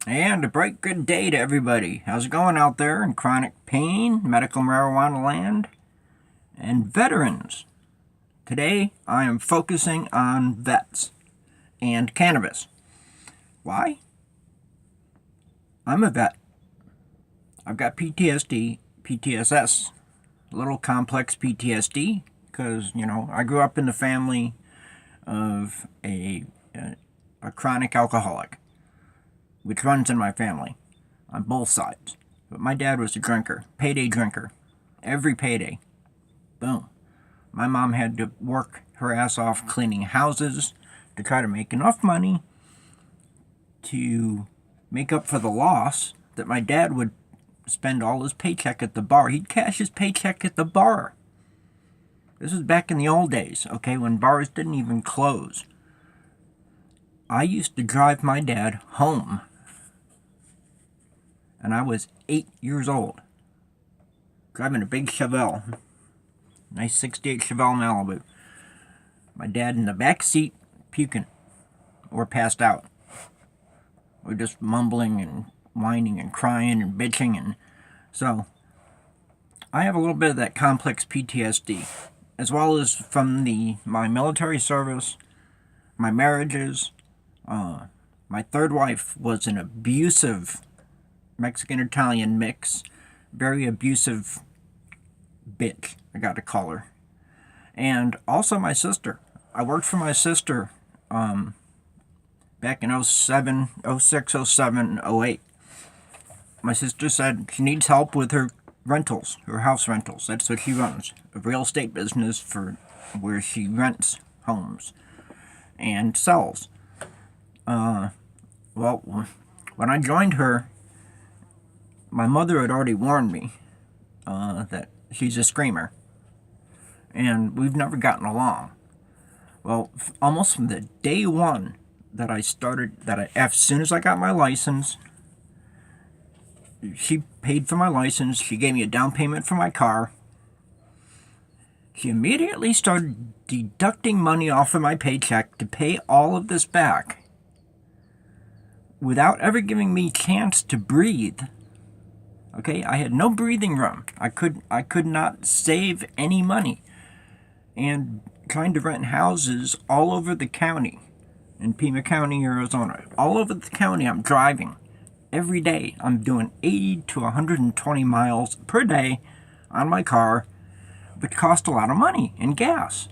And a bright good day to everybody. How's it going out there in chronic pain, medical marijuana land, and veterans? Today I am focusing on vets and cannabis. Why? I'm a vet. I've got PTSD, PTSS, a little complex PTSD, because, I grew up in the family of a chronic alcoholic, which runs in my family on both sides. But my dad was a drinker, payday drinker. Every payday, boom. My mom had to work her ass off cleaning houses to try to make enough money to make up for the loss that my dad would spend all his paycheck at the bar. He'd cash his paycheck at the bar. This was back in the old days, okay, when bars didn't even close. I used to drive my dad home, and I was 8 years old, driving a big Chevelle, nice 68 Chevelle Malibu. My dad in the back seat, puking, or passed out, or just mumbling and whining and crying and bitching. And so I have a little bit of that complex PTSD, as well as from my military service, my marriages. My third wife was an abusive Mexican-Italian mix, very abusive bitch, I got to call her. And also my sister. I worked for my sister back in 07, 06, 07, 08. My sister said she needs help with her rentals, her house rentals. That's what she runs, a real estate business for where she rents homes and sells. Well, when I joined her, my mother had already warned me that she's a screamer, and we've never gotten along. Well, almost from the day one that I started, as soon as I got my license, she paid for my license. She gave me a down payment for my car. She immediately started deducting money off of my paycheck to pay all of this back, without ever giving me a chance to breathe. Okay, I had no breathing room. I could not save any money. And trying to rent houses all over the county, in Pima County, Arizona. All over the county I'm driving. Every day I'm doing 80 to 120 miles per day on my car, which cost a lot of money in gas.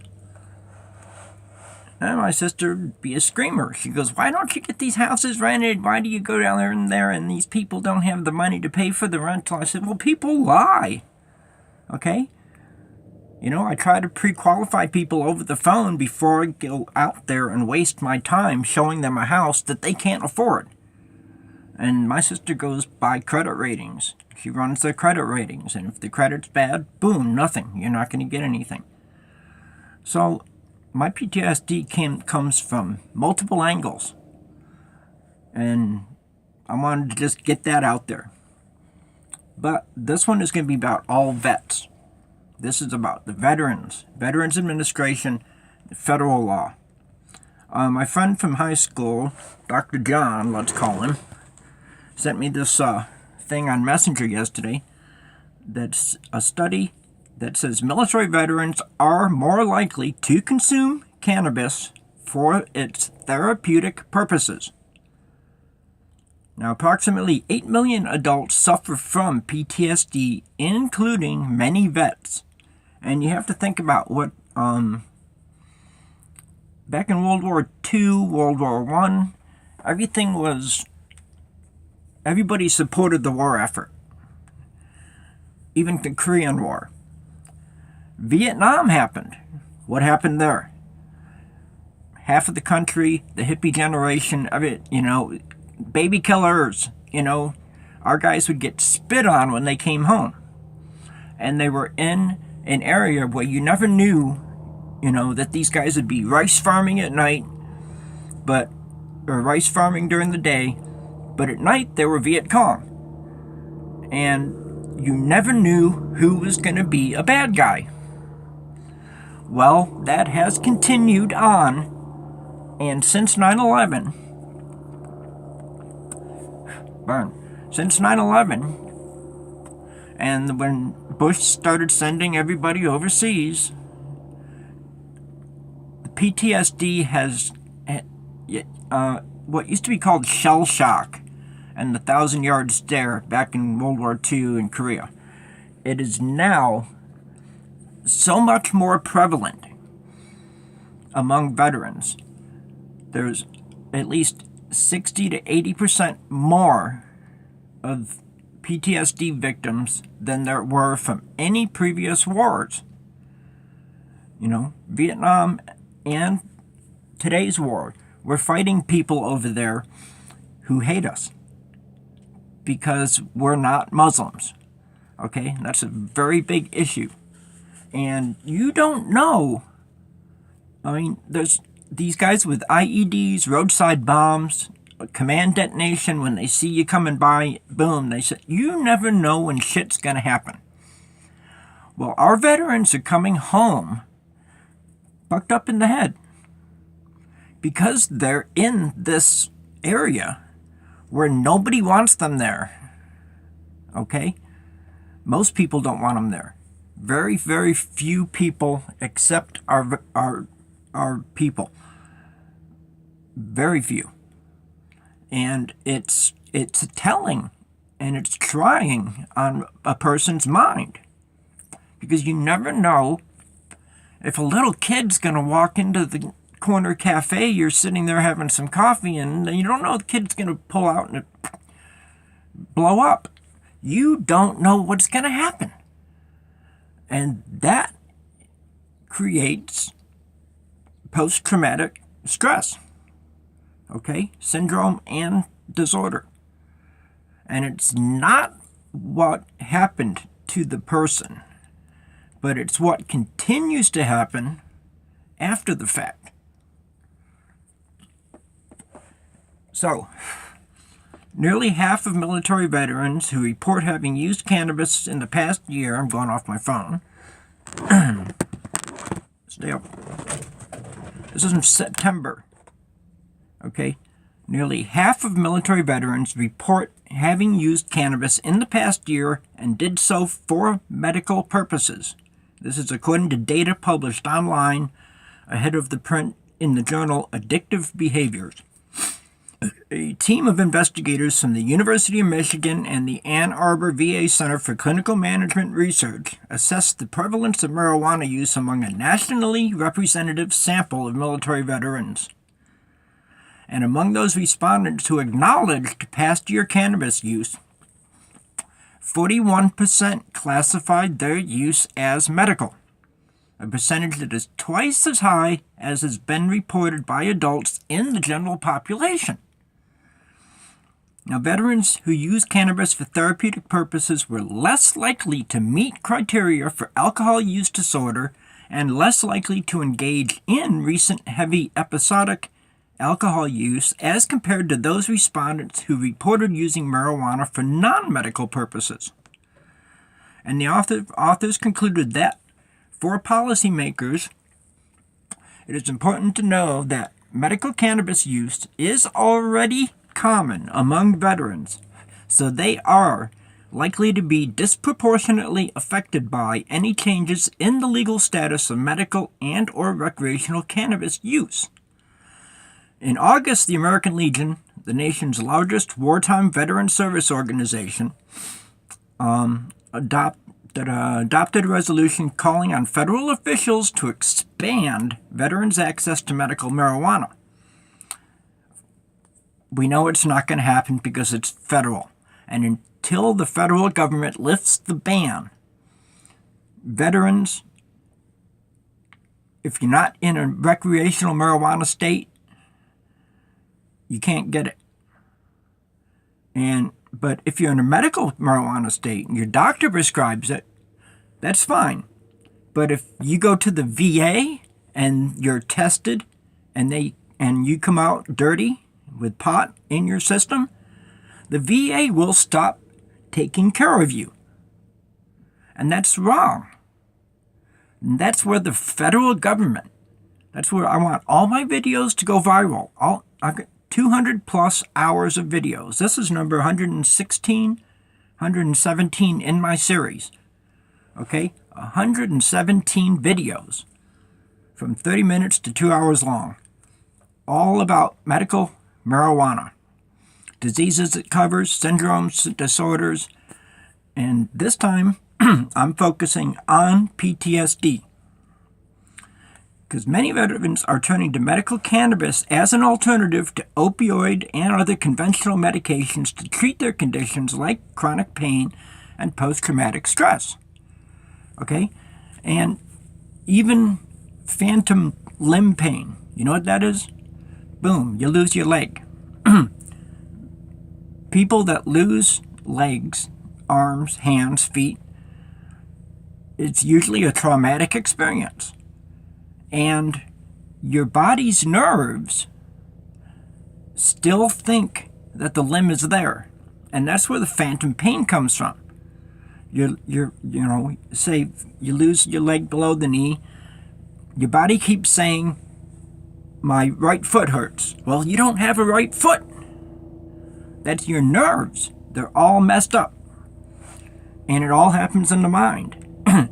And my sister would be a screamer. She goes, "Why don't you get these houses rented? Why do you go down there and these people don't have the money to pay for the rental?" I said, "Well, people lie. Okay? I try to pre-qualify people over the phone before I go out there and waste my time showing them a house that they can't afford." And my sister goes by credit ratings. She runs their credit ratings. And if the credit's bad, boom, nothing. You're not going to get anything. So my PTSD comes from multiple angles. And I wanted to just get that out there. But this one is going to be about all vets. This is about the Veterans Administration, federal law. My friend from high school, Dr. John, let's call him, sent me this thing on Messenger yesterday. That's a study that says military veterans are more likely to consume cannabis for its therapeutic purposes. Now, approximately 8 million adults suffer from PTSD, including many vets. And you have to think about what, back in World War II, World War I, everybody supported the war effort. Even the Korean War. Vietnam happened. What happened there? Half of the country, the hippie generation of it, baby killers, our guys would get spit on when they came home. And they were in an area where you never knew, that these guys would be rice farming at night, or rice farming during the day, but at night they were Viet Cong. And you never knew who was going to be a bad guy. Well, that has continued on, and since 9/11, burn. Since 9/11, and when Bush started sending everybody overseas, the PTSD has what used to be called shell shock and the 1,000-yard stare back in World War II in Korea. It is now so much more prevalent among veterans. There's at least 60 to 80% more of PTSD victims than there were from any previous wars. You know, Vietnam and today's war. We're fighting people over there who hate us because we're not Muslims. Okay? That's a very big issue. And you don't know. I mean, there's these guys with IEDs, roadside bombs, command detonation. When they see you coming by, boom, they say, you never know when shit's going to happen. Well, our veterans are coming home fucked up in the head because they're in this area where nobody wants them there. Okay? Most people don't want them there. Very, very few people accept our people. Very few. And it's telling, and it's trying on a person's mind. Because you never know if a little kid's going to walk into the corner cafe, you're sitting there having some coffee, and you don't know the kid's going to pull out and blow up. You don't know what's going to happen. And that creates post-traumatic stress, okay? Syndrome and disorder. And it's not what happened to the person, but it's what continues to happen after the fact. So, nearly half of military veterans who report having used cannabis in the past year, I'm going off my phone, stay up. This is in September, okay? Nearly half of military veterans report having used cannabis in the past year and did so for medical purposes. This is according to data published online ahead of the print in the journal Addictive Behaviors. A team of investigators from the University of Michigan and the Ann Arbor VA Center for Clinical Management Research assessed the prevalence of marijuana use among a nationally representative sample of military veterans. And among those respondents who acknowledged past year cannabis use, 41% classified their use as medical, a percentage that is twice as high as has been reported by adults in the general population. Now, veterans who use cannabis for therapeutic purposes were less likely to meet criteria for alcohol use disorder and less likely to engage in recent heavy episodic alcohol use as compared to those respondents who reported using marijuana for non-medical purposes. And the authors concluded that for policymakers, it is important to know that medical cannabis use is already common among veterans, so they are likely to be disproportionately affected by any changes in the legal status of medical and or recreational cannabis use. In August, the American Legion, the nation's largest wartime veteran service organization, adopted a resolution calling on federal officials to expand veterans' access to medical marijuana. We know it's not going to happen because it's federal. And until the federal government lifts the ban, veterans, if you're not in a recreational marijuana state, you can't get it. But if you're in a medical marijuana state and your doctor prescribes it, that's fine. But if you go to the VA and you're tested and you come out dirty with pot in your system, the VA will stop taking care of you. And that's wrong. And that's where the federal government, that's where I want all my videos to go viral. 200 plus hours of videos. This is number 116, 117 in my series. Okay, 117 videos from 30 minutes to 2 hours long, all about medical marijuana, diseases it covers, syndromes, disorders, and this time I'm focusing on PTSD. Because many veterans are turning to medical cannabis as an alternative to opioid and other conventional medications to treat their conditions like chronic pain and post-traumatic stress. Okay? And even phantom limb pain. You know what that is? Boom, you lose your leg. People that lose legs, arms, hands, feet, it's usually a traumatic experience. And your body's nerves still think that the limb is there. And that's where the phantom pain comes from. Say you lose your leg below the knee, your body keeps saying, my right foot hurts. Well, you don't have a right foot. That's your nerves. They're all messed up. And it all happens in the mind.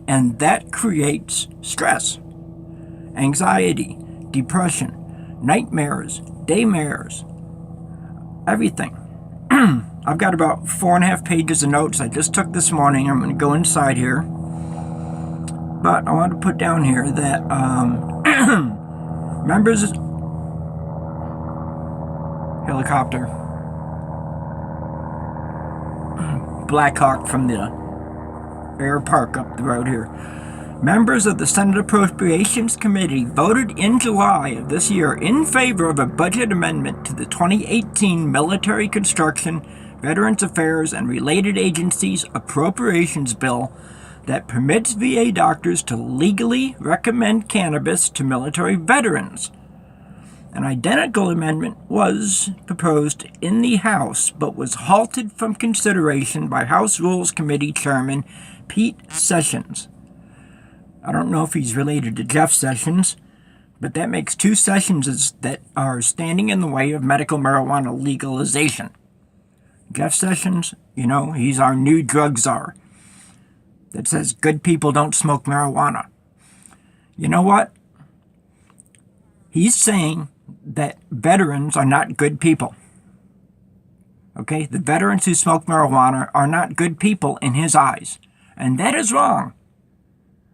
And that creates stress, anxiety, depression, nightmares, daymares, everything. I've got about 4.5 pages of notes I just took this morning. I'm going to go inside here. But I want to put down here that members... Helicopter. Black Hawk from the air park up the road here. Members of the Senate Appropriations Committee voted in July of this year in favor of a budget amendment to the 2018 Military Construction, Veterans Affairs, and Related Agencies Appropriations Bill that permits VA doctors to legally recommend cannabis to military veterans. An identical amendment was proposed in the House, but was halted from consideration by House Rules Committee Chairman Pete Sessions. I don't know if he's related to Jeff Sessions, but that makes two Sessionses that are standing in the way of medical marijuana legalization. Jeff Sessions, he's our new drug czar that says good people don't smoke marijuana. You know what? He's saying that veterans are not good people. Okay? The veterans who smoke marijuana are not good people in his eyes. And that is wrong.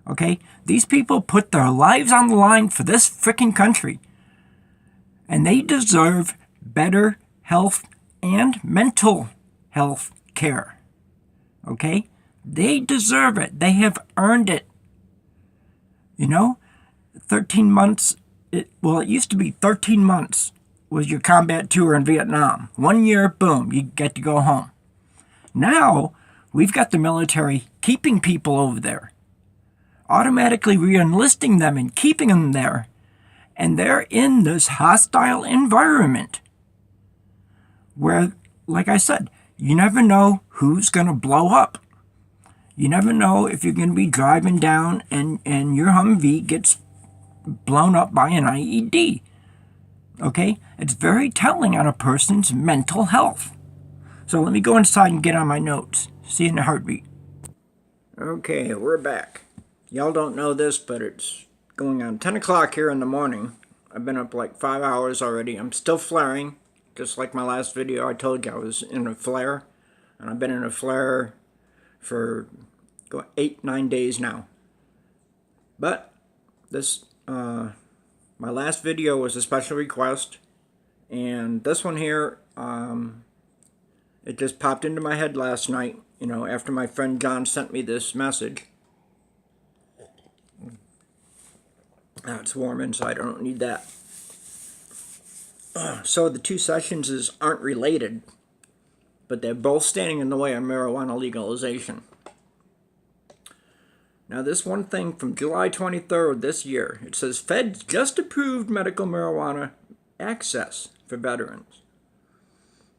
Okay? These people put their lives on the line for this frickin' country. And they deserve better health and mental health care. Okay? They deserve it. They have earned it. 13 months, it used to be 13 months was your combat tour in Vietnam. 1 year, boom, you get to go home. Now, we've got the military keeping people over there, automatically re-enlisting them and keeping them there. And they're in this hostile environment where, like I said, you never know who's going to blow up. You never know if you're going to be driving down and your Humvee gets blown up by an IED. Okay? It's very telling on a person's mental health. So let me go inside and get on my notes. See you in a heartbeat. Okay, we're back. Y'all don't know this, but it's going on 10 o'clock here in the morning. I've been up like 5 hours already. I'm still flaring. Just like my last video, I told you I was in a flare. And I've been in a flare for 8-9 days now. But this my last video was a special request, and this one here, it just popped into my head last night, after my friend John sent me this message. Now it's warm inside, I don't need that. So the two Sessionses aren't related, but they're both standing in the way of marijuana legalization. Now this one thing from July 23rd this year, it says Feds just approved medical marijuana access for veterans.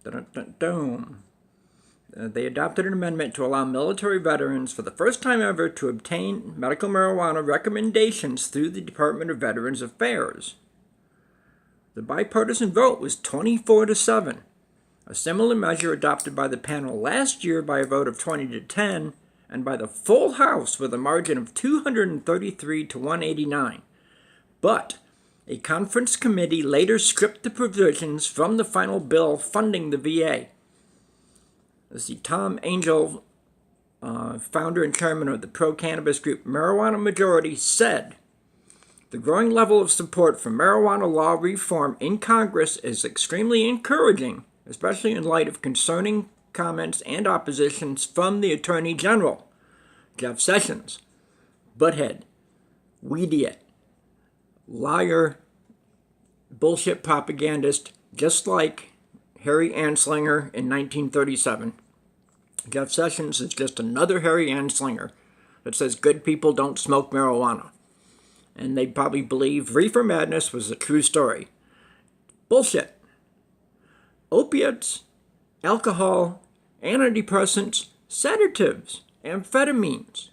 Dun-dun-dun-dun. They adopted an amendment to allow military veterans for the first time ever to obtain medical marijuana recommendations through the Department of Veterans Affairs. The bipartisan vote was 24-7, a similar measure adopted by the panel last year by a vote of 20-10 and by the full House with a margin of 233-189. But a conference committee later stripped the provisions from the final bill funding the VA. Let's see, Tom Angel, founder and chairman of the pro-cannabis group Marijuana Majority, said, "The growing level of support for marijuana law reform in Congress is extremely encouraging, especially in light of concerning comments and oppositions from the Attorney General, Jeff Sessions, butthead, weediot, liar, bullshit propagandist, just like Harry Anslinger in 1937. Jeff Sessions is just another Harry Anslinger that says good people don't smoke marijuana. And they probably believe Reefer Madness was a true story. Bullshit. Opiates, alcohol, antidepressants, sedatives, amphetamines.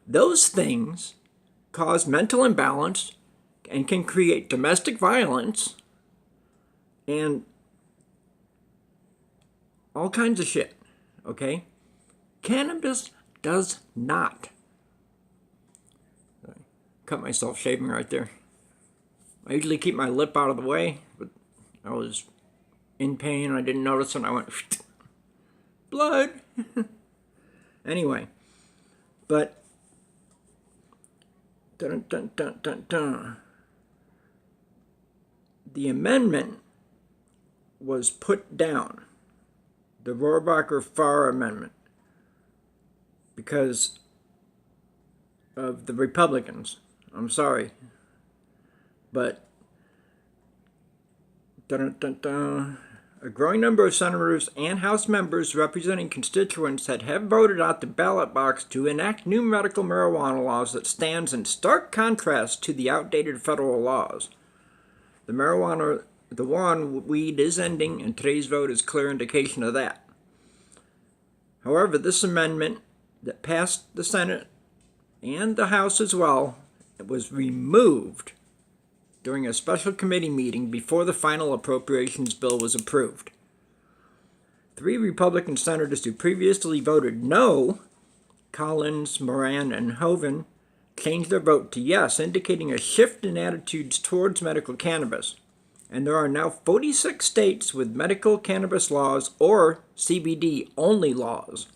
Those things cause mental imbalance and can create domestic violence and all kinds of shit, okay? Cannabis does not. Cut myself shaving right there. I usually keep my lip out of the way, but I was in pain and I didn't notice and I went, blood. Anyway, but dun, dun, dun, dun, dun. The amendment was put down, the Rohrabacher-Farr amendment, because of the Republicans. I'm sorry, but dun, dun, dun. A growing number of senators and House members representing constituents that have voted out the ballot box to enact new medical marijuana laws that stands in stark contrast to the outdated federal laws. The war on weed is ending, and today's vote is clear indication of that. However, this amendment that passed the Senate and the House as well, it was removed during a special committee meeting before the final appropriations bill was approved. 3 Republican senators who previously voted no, Collins, Moran, and Hoeven, changed their vote to yes, indicating a shift in attitudes towards medical cannabis. And there are now 46 states with medical cannabis laws or CBD-only laws.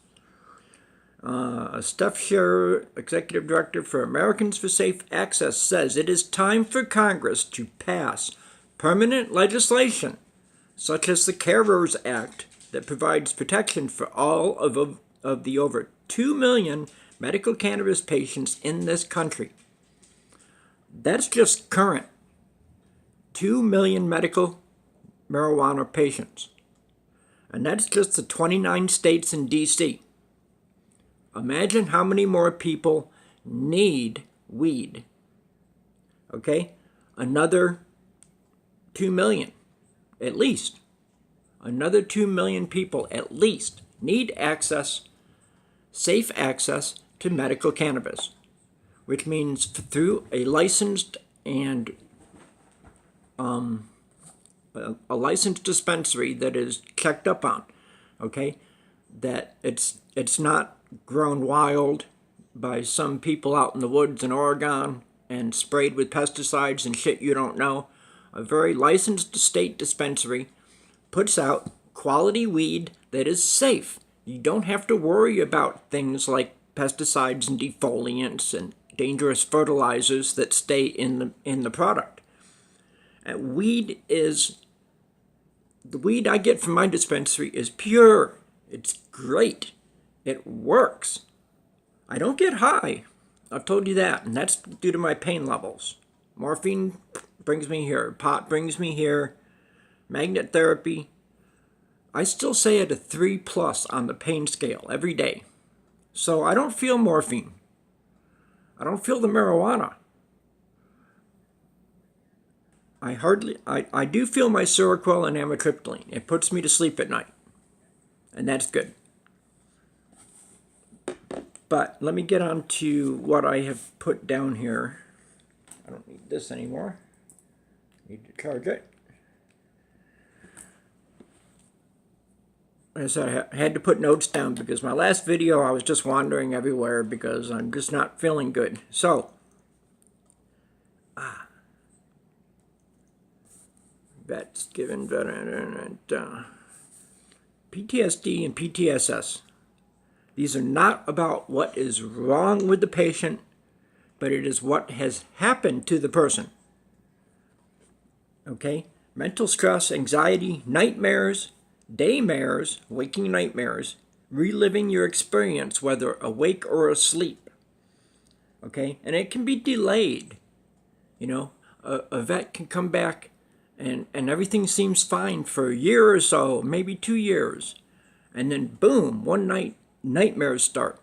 Steph Scherer, Executive Director for Americans for Safe Access, says it is time for Congress to pass permanent legislation, such as the Carers Act, that provides protection for all of the over 2 million medical cannabis patients in this country. That's just current. 2 million medical marijuana patients. And that's just the 29 states in D.C. Imagine how many more people need weed. Okay? Another 2 million, at least. Another 2 million people, at least, need access, safe access to medical cannabis, which means through a licensed and a licensed dispensary that is checked up on, okay? That it's not grown wild by some people out in the woods in Oregon and sprayed with pesticides and shit you don't know. A very licensed state dispensary puts out quality weed that is safe. You don't have to worry about things like pesticides and defoliants and dangerous fertilizers that stay in the product. And the weed I get from my dispensary is pure. It's great. It works. I don't get high. I've told you that, and that's due to my pain levels. Morphine brings me here. Pot brings me here. Magnet therapy. I still say at a 3+ on the pain scale every day. So I don't feel morphine. I don't feel the marijuana. I do feel my Seroquel and amitriptyline. It puts me to sleep at night. And that's good. But let me get on to what I have put down here. I don't need this anymore. Need to charge it. I said, I had to put notes down because my last video I was just wandering everywhere because I'm just not feeling good. So, vets given veteran PTSD and PTSS. These are not about what is wrong with the patient, but it is what has happened to the person. Okay? Mental stress, anxiety, nightmares, daymares, waking nightmares, reliving your experience, whether awake or asleep. Okay? And it can be delayed. You know, a vet can come back and everything seems fine for a year or so, maybe 2 years. And then boom, one night, nightmares start,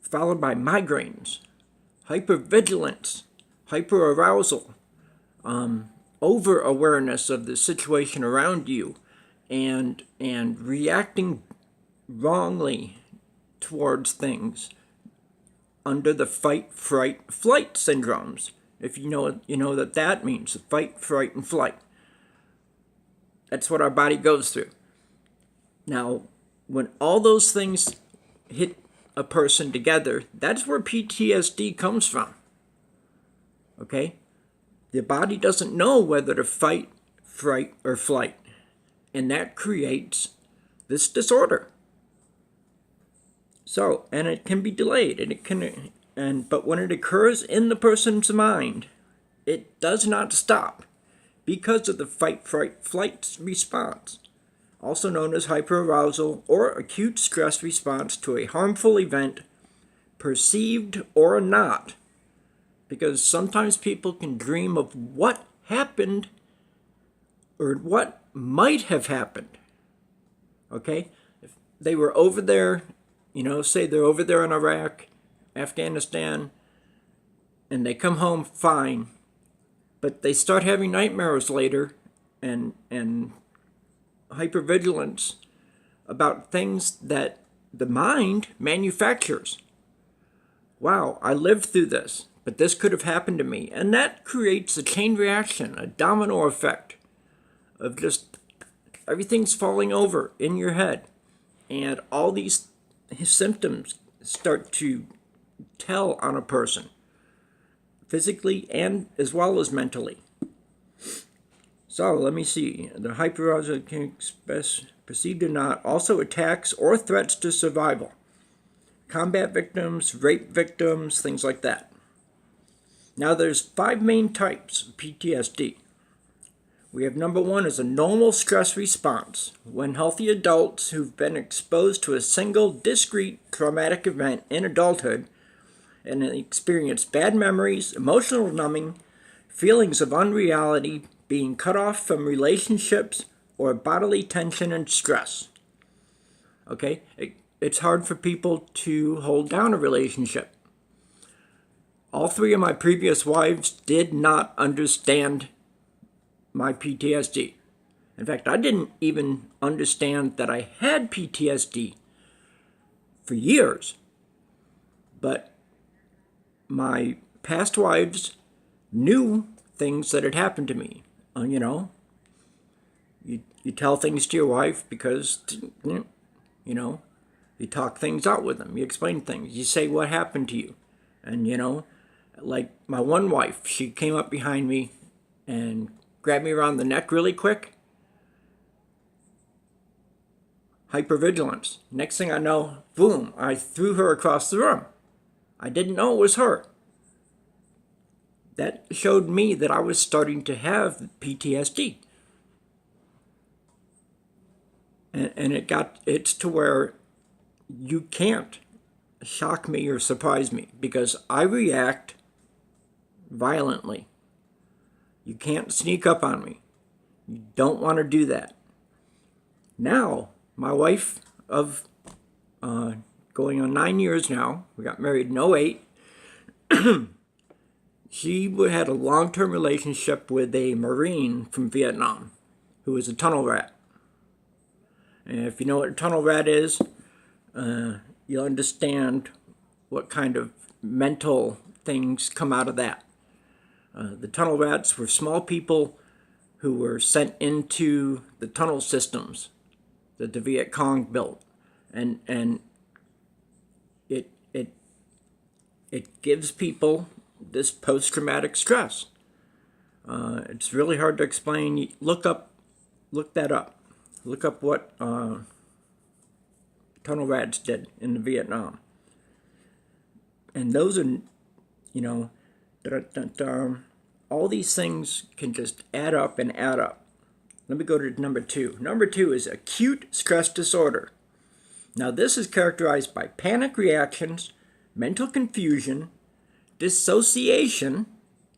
followed by migraines, hypervigilance, hyperarousal, over-awareness of the situation around you, and reacting wrongly towards things under the fight, fright, flight syndromes. If you know that means fight, fright, and flight. That's what our body goes through. Now, when all those things hit a person together, that's where PTSD comes from. Okay? The body doesn't know whether to fight, fright, or flight. And that creates this disorder. So, and it can be delayed, but when it occurs in the person's mind, it does not stop because of the fight, fright, flight response, also known as hyperarousal or acute stress response to a harmful event, perceived or not. Because sometimes people can dream of what happened or what might have happened. Okay? If they were over there, say they're over there in Iraq, Afghanistan, and they come home fine, but they start having nightmares later and hypervigilance about things that the mind manufactures. Wow, I lived through this, but this could have happened to me. And that creates a chain reaction, a domino effect of just everything's falling over in your head. And all these symptoms start to tell on a person, physically and as well as mentally. So let me see. The hyperarousal can express, perceived or not, also attacks or threats to survival. Combat victims, rape victims, things like that. Now there's 5 main types of PTSD. We have number 1 is a normal stress response, when healthy adults who've been exposed to a single discrete traumatic event in adulthood and experience bad memories, emotional numbing, feelings of unreality, being cut off from relationships, or bodily tension and stress. Okay? It's hard for people to hold down a relationship. All 3 of my previous wives did not understand my PTSD. In fact, I didn't even understand that I had PTSD for years. But my past wives knew things that had happened to me. You tell things to your wife because, you talk things out with them. You explain things. You say what happened to you. And, like my one wife, she came up behind me and grabbed me around the neck really quick. Hypervigilance. Next thing I know, boom, I threw her across the room. I didn't know it was her. That showed me that I was starting to have PTSD. And it's to where you can't shock me or surprise me because I react violently. You can't sneak up on me. You don't want to do that. Now, my wife of going on 9 years now, we got married in 2008. She had a long-term relationship with a Marine from Vietnam who was a tunnel rat. And if you know what a tunnel rat is, you'll understand what kind of mental things come out of that. The tunnel rats were small people who were sent into the tunnel systems that the Viet Cong built, and it gives people this post-traumatic stress. It's really hard to explain. Look that up. Look up what tunnel rats did in Vietnam. And those are, all these things can just add up and add up. Let me go to number 2. Number 2 is acute stress disorder. Now, this is characterized by panic reactions, mental confusion, dissociation,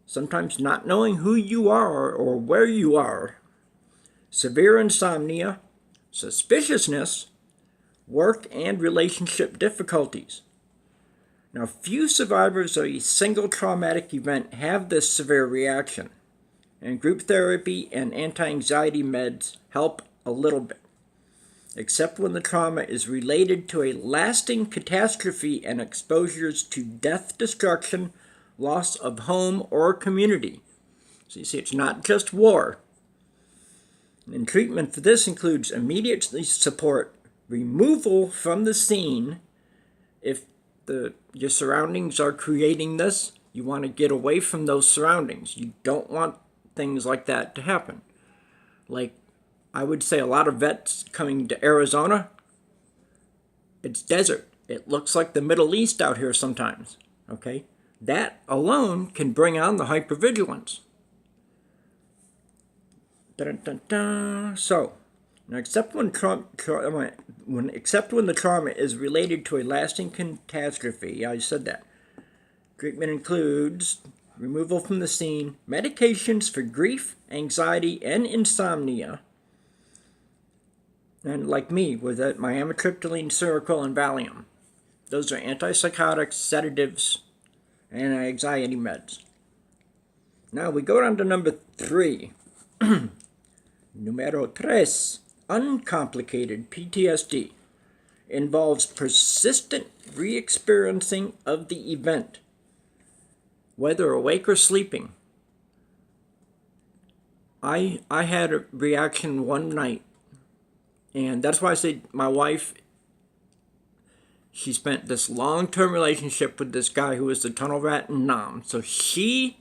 sometimes not knowing who you are or where you are, severe insomnia, suspiciousness, work and relationship difficulties. Now, few survivors of a single traumatic event have this severe reaction, and group therapy and anti-anxiety meds help a little bit, except when the trauma is related to a lasting catastrophe and exposures to death, destruction, loss of home or community. So you see, it's not just war. And treatment for this includes immediate support, removal from the scene. If your surroundings are creating this, you want to get away from those surroundings. You don't want things like that to happen. Like, I would say a lot of vets coming to Arizona, it's desert. It looks like the Middle East out here sometimes, okay? That alone can bring on the hypervigilance. So, except when the trauma is related to a lasting catastrophe, I said that. Treatment includes removal from the scene, medications for grief, anxiety, and insomnia. And like me, with my amitriptyline, Seroquel, and Valium. Those are antipsychotics, sedatives, and anxiety meds. Now we go down to number 3. Numero 3. Uncomplicated PTSD involves persistent re-experiencing of the event, whether awake or sleeping. I had a reaction one night, and that's why I say my wife, she spent this long-term relationship with this guy who was the tunnel rat in Nam. So she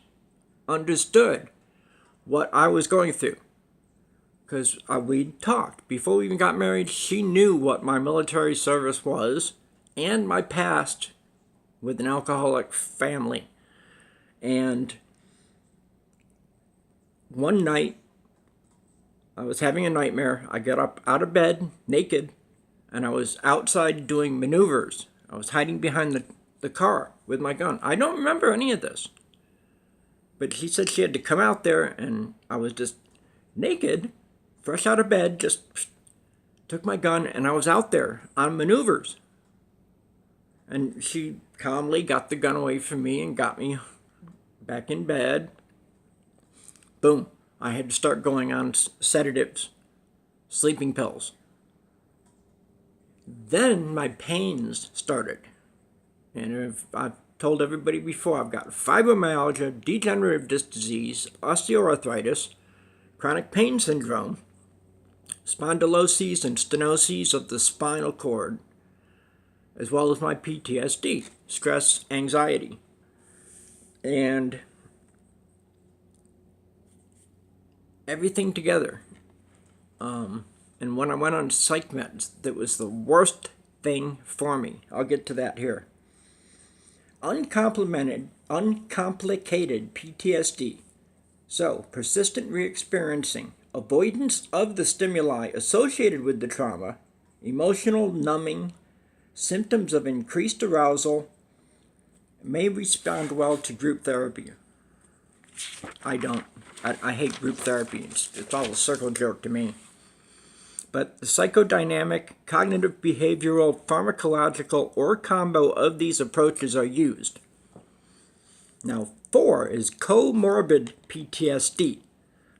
understood what I was going through. Because we talked. Before we even got married, she knew what my military service was and my past with an alcoholic family. And one night, I was having a nightmare. I got up out of bed, naked, and I was outside doing maneuvers. I was hiding behind the car with my gun. I don't remember any of this. But she said she had to come out there, and I was just naked, fresh out of bed, just took my gun, and I was out there on maneuvers. And she calmly got the gun away from me and got me back in bed. Boom. I had to start going on sedatives, sleeping pills. Then my pains started. And I've told everybody before, I've got fibromyalgia, degenerative disc disease, osteoarthritis, chronic pain syndrome, spondyloses and stenoses of the spinal cord, as well as my PTSD, stress, anxiety. And everything together. And when I went on psych meds, that was the worst thing for me. I'll get to that here. Uncomplicated PTSD. So, persistent re-experiencing, avoidance of the stimuli associated with the trauma, emotional numbing, symptoms of increased arousal, may respond well to group therapy. I don't. I hate group therapy. It's all a circle jerk to me. But the psychodynamic, cognitive, behavioral, pharmacological, or combo of these approaches are used. Now, 4 is comorbid PTSD.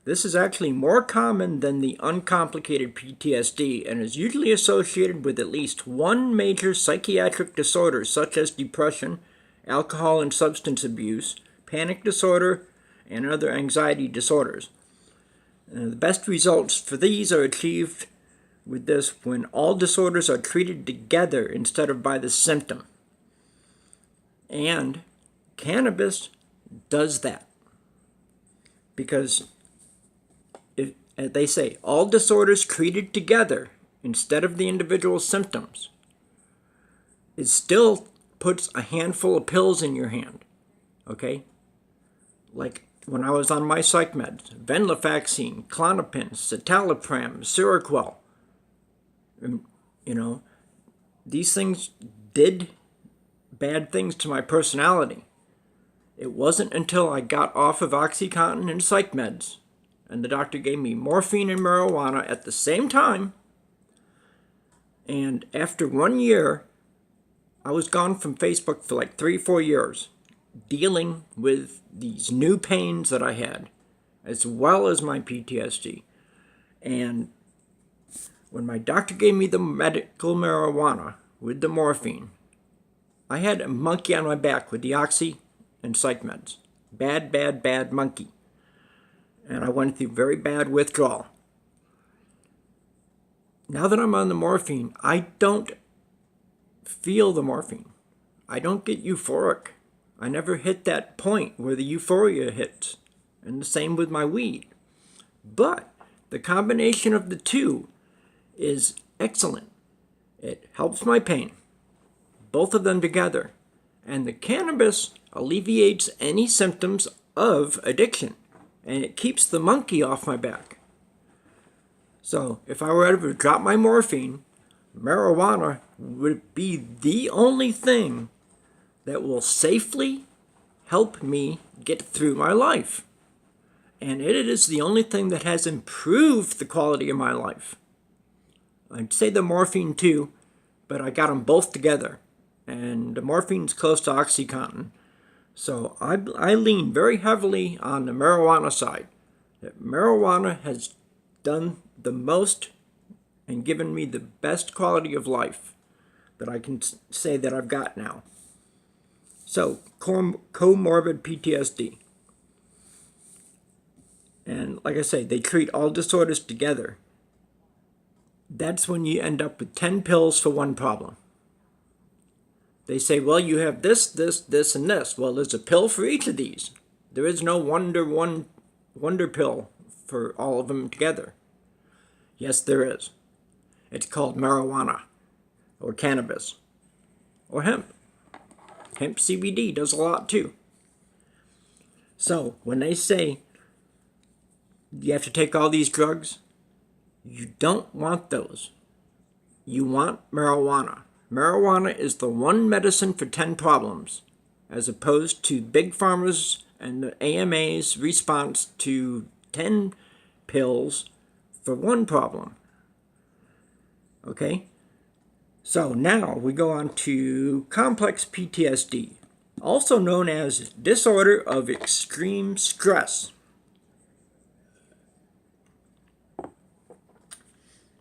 This is actually more common than the uncomplicated PTSD and is usually associated with at least one major psychiatric disorder such as depression, alcohol and substance abuse, panic disorder, and other anxiety disorders. The best results for these are achieved with this when all disorders are treated together instead of by the symptom. And cannabis does that. Because if, as they say, all disorders treated together instead of the individual symptoms, it still puts a handful of pills in your hand. Okay? Like when I was on my psych meds, venlafaxine, Klonopin, citalopram, Seroquel. You know, these things did bad things to my personality. It wasn't until I got off of OxyContin and psych meds, and the doctor gave me morphine and marijuana at the same time, and after 1 year, I was gone from Facebook for like 3-4 years, dealing with these new pains that I had, as well as my PTSD. And when my doctor gave me the medical marijuana with the morphine, I had a monkey on my back with the oxy and psych meds. Bad, bad, bad monkey. And I went through very bad withdrawal. Now that I'm on the morphine, I don't feel the morphine. I don't get euphoric. I never hit that point where the euphoria hits. And the same with my weed. But the combination of the two is excellent. It helps my pain. Both of them together. And the cannabis alleviates any symptoms of addiction. And it keeps the monkey off my back. So if I were ever to drop my morphine, marijuana would be the only thing that will safely help me get through my life. And it is the only thing that has improved the quality of my life. I'd say the morphine too, but I got them both together. And the morphine's close to OxyContin. So I lean very heavily on the marijuana side. That marijuana has done the most and given me the best quality of life that I can say that I've got now. So, comorbid PTSD. And like I say, they treat all disorders together. That's when you end up with 10 pills for one problem. They say, well, you have this, this, this, and this. Well, there's a pill for each of these. There is no wonder pill for all of them together. Yes, there is. It's called marijuana, or cannabis, or hemp. Hemp CBD does a lot too. So, when they say you have to take all these drugs, you don't want those. You want marijuana. Marijuana is the one medicine for 10 problems, as opposed to big pharma's and the AMA's response to 10 pills for one problem. Okay? So now we go on to complex PTSD, also known as disorder of extreme stress.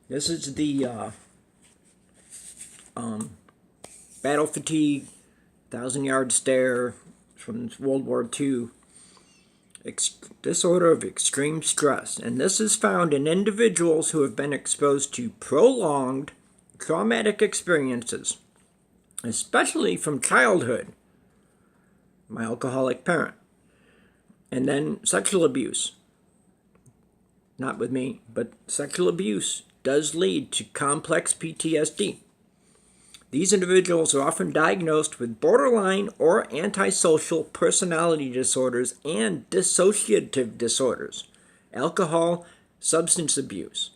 This is the battle fatigue, 1,000-yard stare from World War II. Disorder of extreme stress. And this is found in individuals who have been exposed to prolonged traumatic experiences, especially from childhood, my alcoholic parent, and then sexual abuse. Not with me, but sexual abuse does lead to complex PTSD. These individuals are often diagnosed with borderline or antisocial personality disorders and dissociative disorders, alcohol, substance abuse,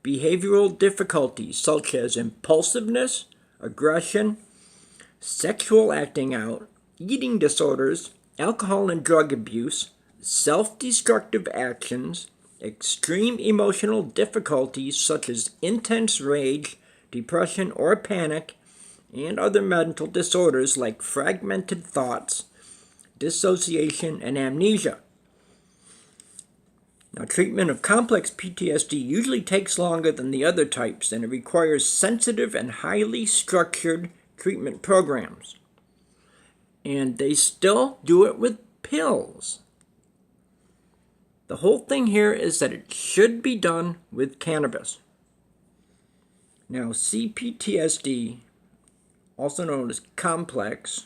behavioral difficulties such as impulsiveness, aggression, sexual acting out, eating disorders, alcohol and drug abuse, self-destructive actions, extreme emotional difficulties such as intense rage, depression or panic, and other mental disorders like fragmented thoughts, dissociation, and amnesia. Now, treatment of complex PTSD usually takes longer than the other types, and it requires sensitive and highly structured treatment programs. And they still do it with pills. The whole thing here is that it should be done with cannabis. Now, C-PTSD, also known as complex,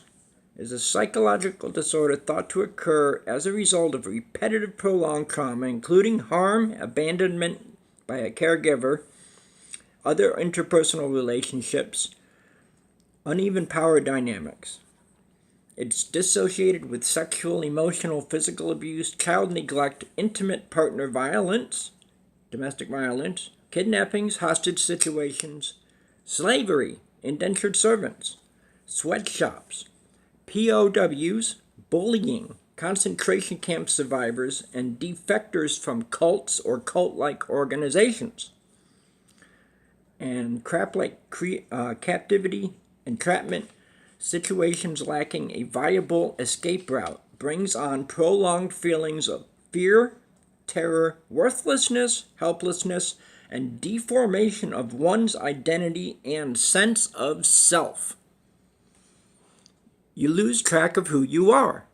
is a psychological disorder thought to occur as a result of repetitive prolonged trauma, including harm, abandonment by a caregiver, other interpersonal relationships, uneven power dynamics. It's dissociated with sexual, emotional, physical abuse, child neglect, intimate partner violence, domestic violence, kidnappings, hostage situations, slavery, indentured servants, sweatshops, POWs, bullying, concentration camp survivors, and defectors from cults or cult-like organizations. And crap like captivity, entrapment, situations lacking a viable escape route brings on prolonged feelings of fear, terror, worthlessness, helplessness, and deformation of one's identity and sense of self. You lose track of who you are.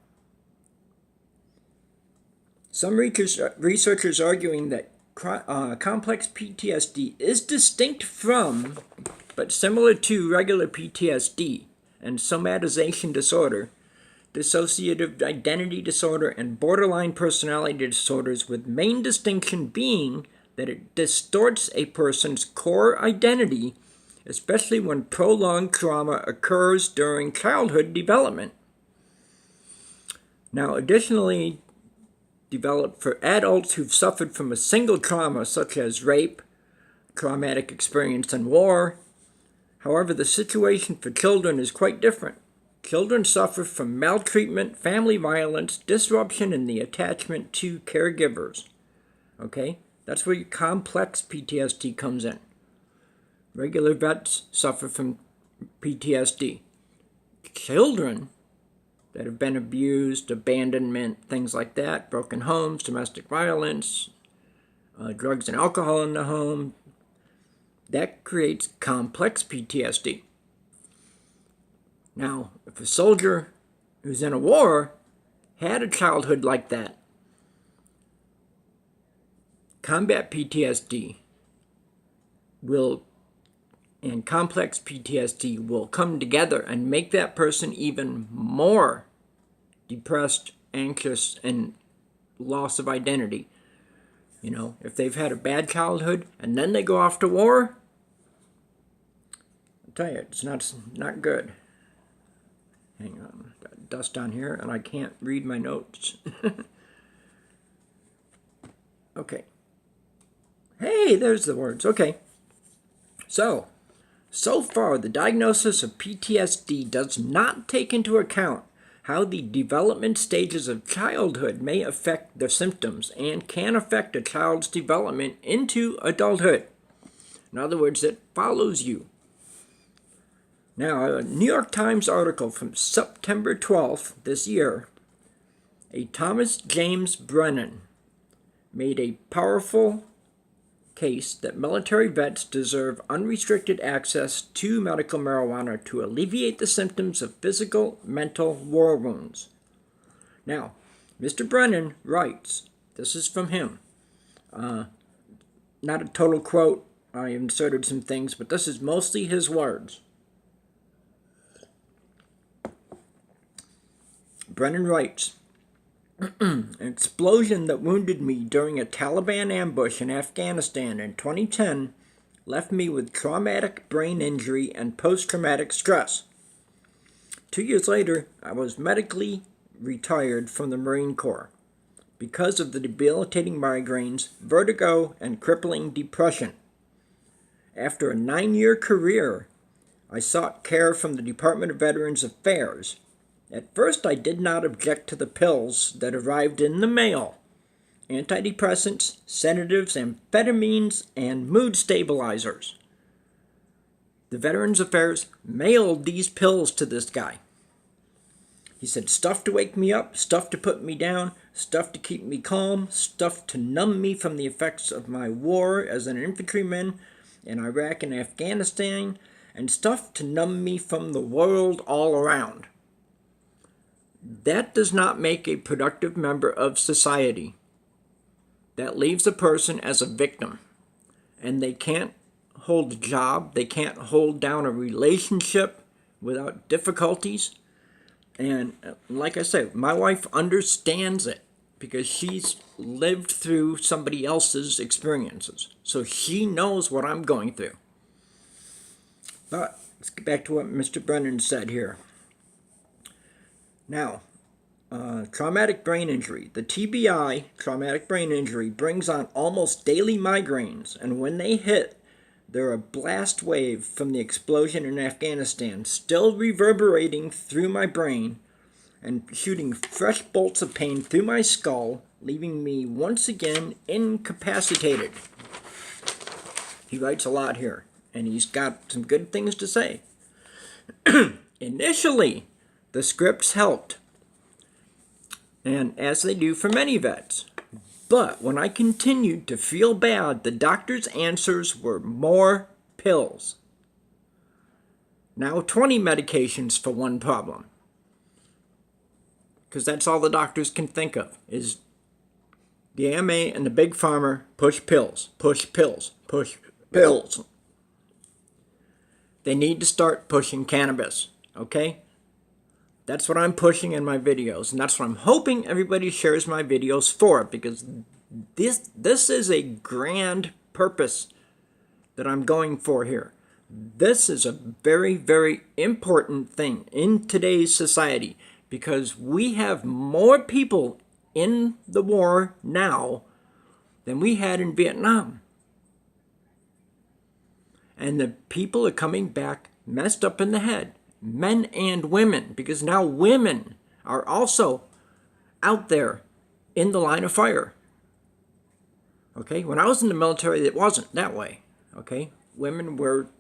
Some researchers arguing that complex PTSD is distinct from, but similar to regular PTSD and somatization disorder, dissociative identity disorder, and borderline personality disorders, with main distinction being that it distorts a person's core identity, especially when prolonged trauma occurs during childhood development. Now, additionally, developed for adults who've suffered from a single trauma, such as rape, traumatic experience in war. However, the situation for children is quite different. Children suffer from maltreatment, family violence, disruption in the attachment to caregivers. Okay? That's where your complex PTSD comes in. Regular vets suffer from PTSD. Children that have been abused, abandonment, things like that, broken homes, domestic violence, drugs and alcohol in the home, that creates complex PTSD. Now, if a soldier who's in a war had a childhood like that, combat PTSD and complex PTSD will come together and make that person even more depressed, anxious, and loss of identity. You know, if they've had a bad childhood and then they go off to war, I'll tell you, it's not good. Hang on, got dust on here and I can't read my notes. Okay. Hey, there's the words. Okay. So far, the diagnosis of PTSD does not take into account how the development stages of childhood may affect the symptoms and can affect a child's development into adulthood. In other words, it follows you. Now, a New York Times article from September 12th this year, a Thomas James Brennan made a powerful case that military vets deserve unrestricted access to medical marijuana to alleviate the symptoms of physical, mental war wounds. Now, Mr. Brennan writes, this is from him, not a total quote, I inserted some things, but this is mostly his words. Brennan writes, an explosion that wounded me during a Taliban ambush in Afghanistan in 2010 left me with traumatic brain injury and post-traumatic stress. 2 years later, I was medically retired from the Marine Corps because of the debilitating migraines, vertigo, and crippling depression. After a 9-year career, I sought care from the Department of Veterans Affairs. At first, I did not object to the pills that arrived in the mail: antidepressants, sedatives, amphetamines, and mood stabilizers. The Veterans Affairs mailed these pills to this guy. He said, stuff to wake me up, stuff to put me down, stuff to keep me calm, stuff to numb me from the effects of my war as an infantryman in Iraq and Afghanistan, and stuff to numb me from the world all around. That does not make a productive member of society. That leaves a person as a victim, and they can't hold a job. They can't hold down a relationship without difficulties. And like I said, my wife understands it because she's lived through somebody else's experiences. So she knows what I'm going through. But let's get back to what Mr. Brennan said here. Now, traumatic brain injury. The TBI, traumatic brain injury, brings on almost daily migraines, and when they hit, they're a blast wave from the explosion in Afghanistan, still reverberating through my brain and shooting fresh bolts of pain through my skull, leaving me once again incapacitated. He writes a lot here, and he's got some good things to say. Initially, the scripts helped, and as they do for many vets. But when I continued to feel bad, the doctor's answers were more pills. Now 20 medications for one problem. Because that's all the doctors can think of, is the AMA and the big pharma push pills, push pills, push pills. They need to start pushing cannabis, okay? That's what I'm pushing in my videos, and that's what I'm hoping everybody shares my videos for, because this is a grand purpose that I'm going for here. This is a very, very important thing in today's society, because we have more people in the war now than we had in Vietnam. And the people are coming back messed up in the head. Men and women, because now women are also out there in the line of fire. Okay, when I was in the military, it wasn't that way. Okay, women were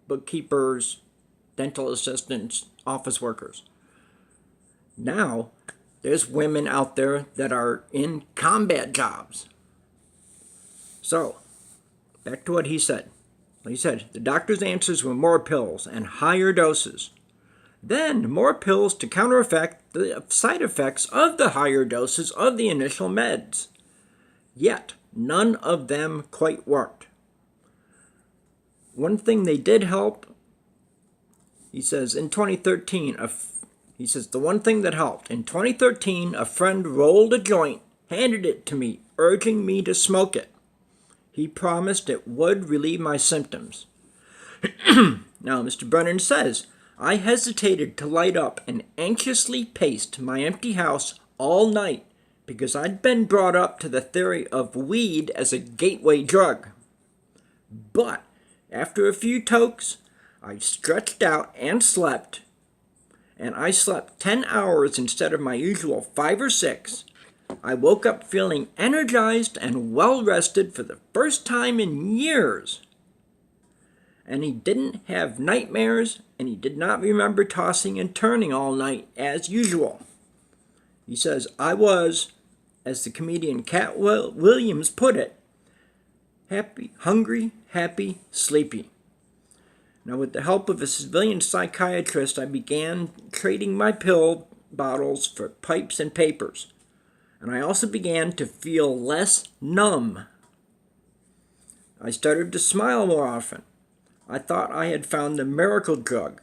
bookkeepers, dental assistants, office workers. Now, there's women out there that are in combat jobs. So, back to what he said. He said, the doctor's answers were more pills and higher doses. Then more pills to counteract the side effects of the higher doses of the initial meds. Yet, none of them quite worked. One thing they did help, he says, in 2013, the one thing that helped, in 2013, a friend rolled a joint, handed it to me, urging me to smoke it. He promised it would relieve my symptoms. Now, Mr. Brennan says, I hesitated to light up and anxiously paced my empty house all night because I'd been brought up to the theory of weed as a gateway drug. But after a few tokes, I stretched out and slept, and I slept 10 hours instead of my usual 5 or 6. I woke up feeling energized and well-rested for the first time in years. And he didn't have nightmares, and he did not remember tossing and turning all night as usual. He says, I was, as the comedian Cat Williams put it, happy, hungry, happy, sleepy. Now, with the help of a civilian psychiatrist, I began trading my pill bottles for pipes and papers. And I also began to feel less numb. I started to smile more often. I thought I had found the miracle drug.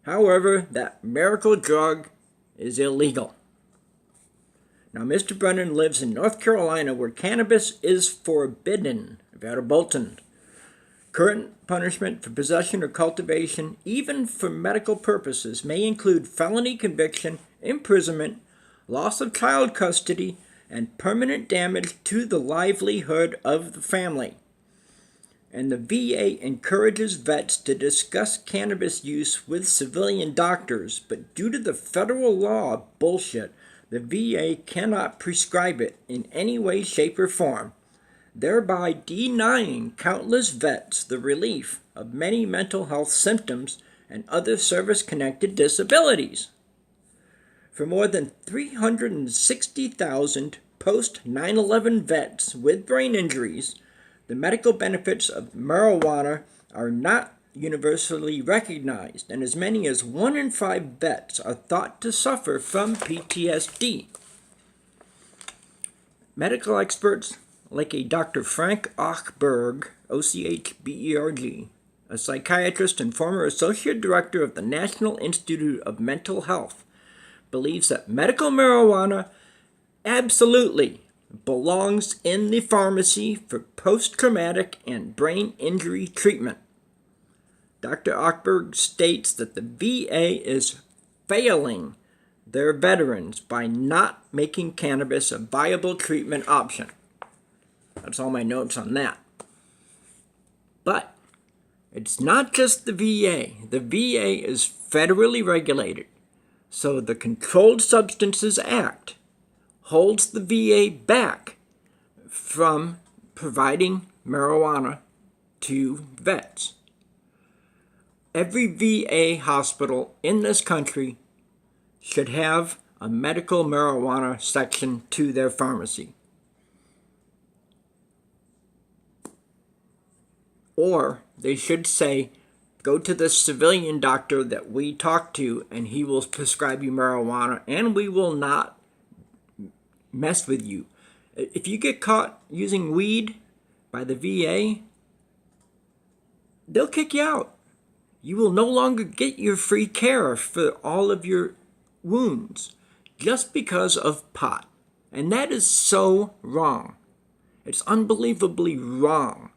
However, that miracle drug is illegal. Now, Mr. Brennan lives in North Carolina, where cannabis is forbidden, verboten. Current punishment for possession or cultivation, even for medical purposes, may include felony conviction, imprisonment, loss of child custody, and permanent damage to the livelihood of the family. And the VA encourages vets to discuss cannabis use with civilian doctors, but due to the federal law bullshit, the VA cannot prescribe it in any way, shape, or form, thereby denying countless vets the relief of many mental health symptoms and other service-connected disabilities. For more than 360,000 post-9/11 vets with brain injuries, the medical benefits of marijuana are not universally recognized, and as many as 1 in 5 vets are thought to suffer from PTSD. Medical experts like a Dr. Frank Ochberg Ochberg, a psychiatrist and former associate director of the National Institute of Mental Health, believes that medical marijuana absolutely belongs in the pharmacy for post-traumatic and brain injury treatment. Dr. Ochberg states that the VA is failing their veterans by not making cannabis a viable treatment option. That's all my notes on that. But it's not just the VA. The VA is federally regulated. So the Controlled Substances Act holds the VA back from providing marijuana to vets. Every VA hospital in this country should have a medical marijuana section to their pharmacy. Or they should say, go to the civilian doctor that we talk to and he will prescribe you marijuana and we will not mess with you. If you get caught using weed by the VA, they'll kick you out. You will no longer get your free care for all of your wounds just because of pot. And that is so wrong. It's unbelievably wrong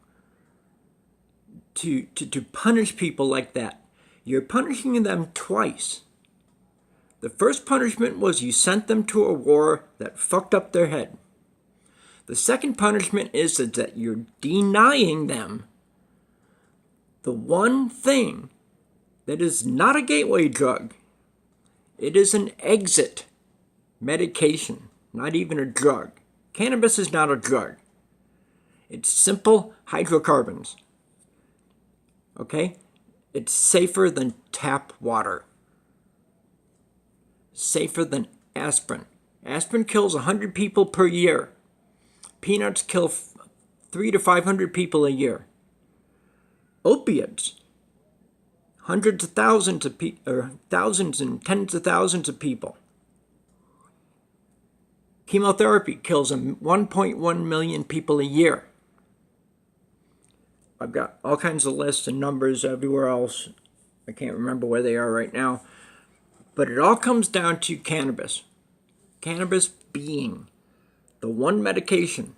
to punish people like that. You're punishing them twice. The first punishment was you sent them to a war that fucked up their head. The second punishment is that you're denying them the one thing that is not a gateway drug. It is an exit medication, not even a drug. Cannabis is not a drug. It's simple hydrocarbons. Okay? It's safer than tap water. Safer than aspirin. Aspirin kills 100 people per year. Peanuts kill 300 to 500 people a year. Opiates, hundreds of thousands of thousands and tens of thousands of people. Chemotherapy kills 1.1 million people a year. I've got all kinds of lists and numbers everywhere else. I can't remember where they are right now. But it all comes down to cannabis. Cannabis being the one medication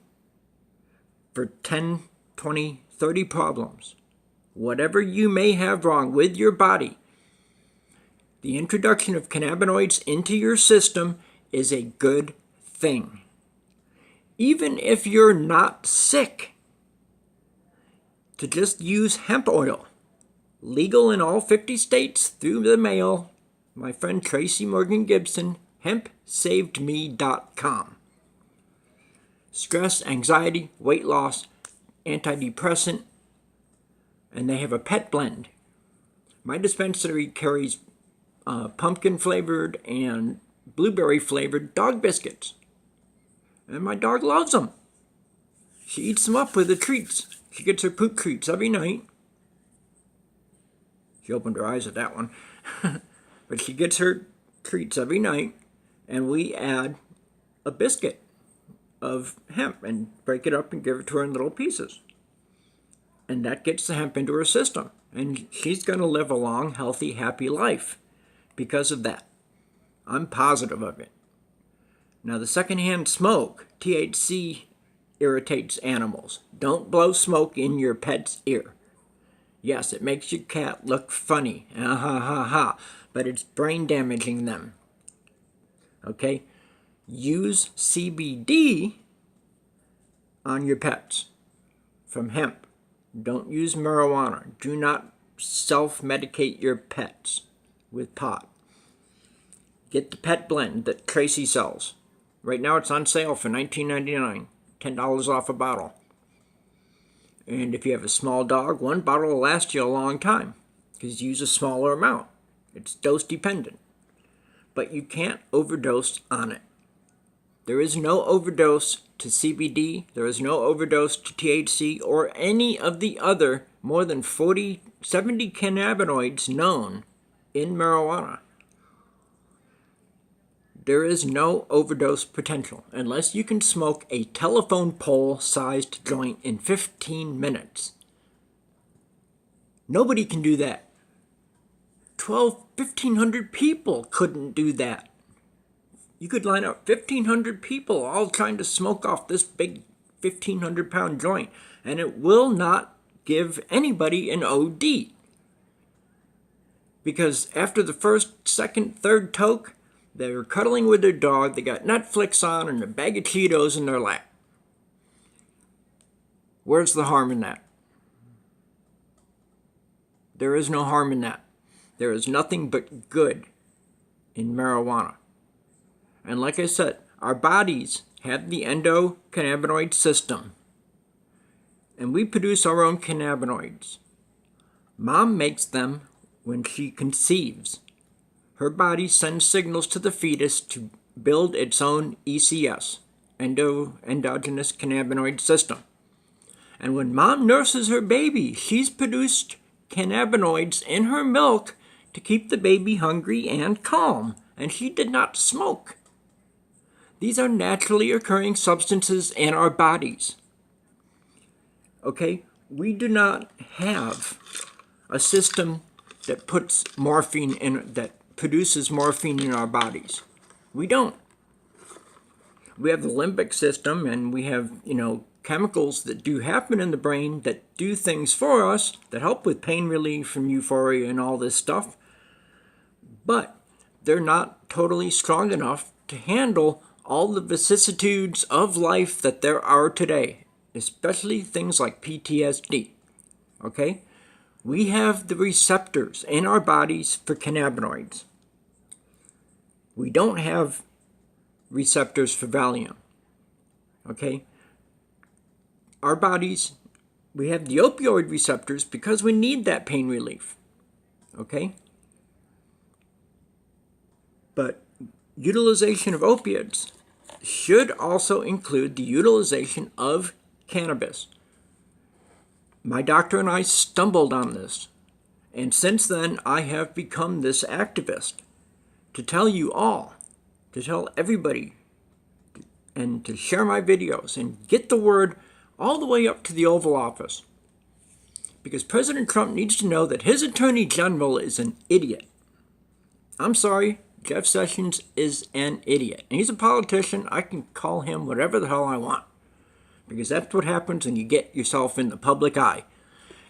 for 10, 20, 30 problems. Whatever you may have wrong with your body, the introduction of cannabinoids into your system is a good thing. Even if you're not sick, to just use hemp oil, legal in all 50 states through the mail. My friend Tracy Morgan Gibson, hempsavedme.com. Stress, anxiety, weight loss, antidepressant, and they have a pet blend. My dispensary carries pumpkin flavored and blueberry flavored dog biscuits. And my dog loves them. She eats them up with the treats. She gets her poop treats every night. She opened her eyes at that one. But she gets her treats every night, and we add a biscuit of hemp and break it up and give it to her in little pieces. And that gets the hemp into her system. And she's going to live a long, healthy, happy life because of that. I'm positive of it. Now, the secondhand smoke, THC, irritates animals. Don't blow smoke in your pet's ear. Yes, it makes your cat look funny. Ha ha ha ha. But it's brain damaging them. Okay? Use CBD on your pets from hemp. Don't use marijuana. Do not self-medicate your pets with pot. Get the pet blend that Tracy sells. Right now it's on sale for $19.99. $10 off a bottle. And if you have a small dog, one bottle will last you a long time because you use a smaller amount. It's dose dependent. But you can't overdose on it. There is no overdose to CBD. There is no overdose to THC or any of the other more than 70 cannabinoids known in marijuana. There is no overdose potential unless you can smoke a telephone pole-sized joint in 15 minutes. Nobody can do that. 1,500 people couldn't do that. You could line up 1,500 people all trying to smoke off this big 1,500-pound joint, and it will not give anybody an OD. Because after the first, second, third toke, they were cuddling with their dog, they got Netflix on and a bag of Cheetos in their lap. Where's the harm in that? There is no harm in that. There is nothing but good in marijuana. And like I said, our bodies have the endocannabinoid system. And we produce our own cannabinoids. Mom makes them when she conceives. Her body sends signals to the fetus to build its own ECS, endogenous cannabinoid system. And when mom nurses her baby, she's produced cannabinoids in her milk to keep the baby hungry and calm. And she did not smoke. These are naturally occurring substances in our bodies. Okay? We do not have a system that puts morphine in, that produces morphine in our bodies. We don't. We have the limbic system, and we have, chemicals that do happen in the brain that do things for us, that help with pain relief and euphoria and all this stuff. But they're not totally strong enough to handle all the vicissitudes of life that there are today, especially things like PTSD. Okay? We have the receptors in our bodies for cannabinoids. We don't have receptors for Valium. Okay? Our bodies, we have the opioid receptors because we need that pain relief. Okay? But utilization of opiates should also include the utilization of cannabis. My doctor and I stumbled on this, and since then I have become this activist to tell you all, to tell everybody, and to share my videos and get the word all the way up to the Oval Office. Because President Trump needs to know that his Attorney General is an idiot. I'm sorry, Jeff Sessions is an idiot. And he's a politician. I can call him whatever the hell I want. Because that's what happens when you get yourself in the public eye.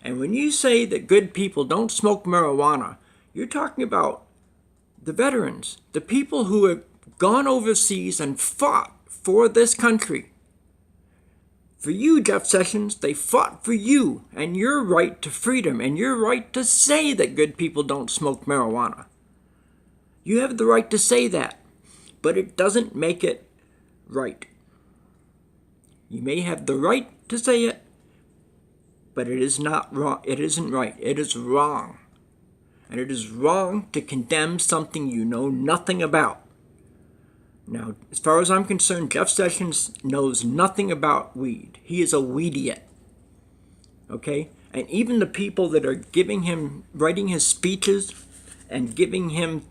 And when you say that good people don't smoke marijuana, you're talking about the veterans, the people who have gone overseas and fought for this country. For you, Jeff Sessions, they fought for you and your right to freedom and your right to say that good people don't smoke marijuana. You have the right to say that, but it doesn't make it right. You may have the right to say it, but it is not wrong. It isn't right. It is wrong. And it is wrong to condemn something you know nothing about. Now, as far as I'm concerned, Jeff Sessions knows nothing about weed. He is a weediot. Okay? And even the people that are giving him, writing his speeches and giving him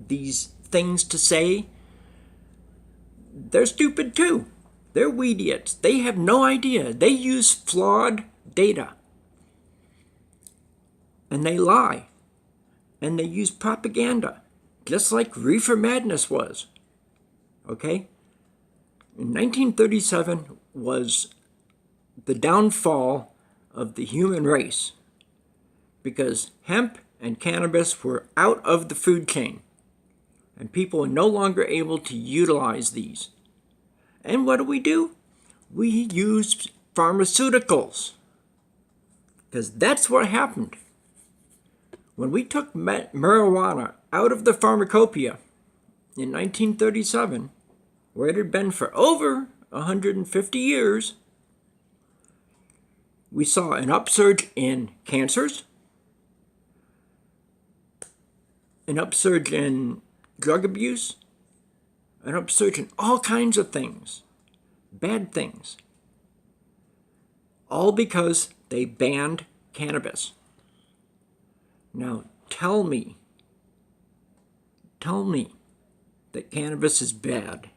these things to say, they're stupid too. They're weediots. They have no idea. They use flawed data. And they lie. And they use propaganda. Just like Reefer Madness was. Okay? In 1937 was the downfall of the human race. Because hemp and cannabis were out of the food chain. And people are no longer able to utilize these. And what do? We use pharmaceuticals. Because that's what happened. When we took marijuana out of the pharmacopoeia in 1937, where it had been for over 150 years, we saw an upsurge in cancers, an upsurge in drug abuse, an upsurge in all kinds of things, bad things, all because they banned cannabis. Now, tell me that cannabis is bad.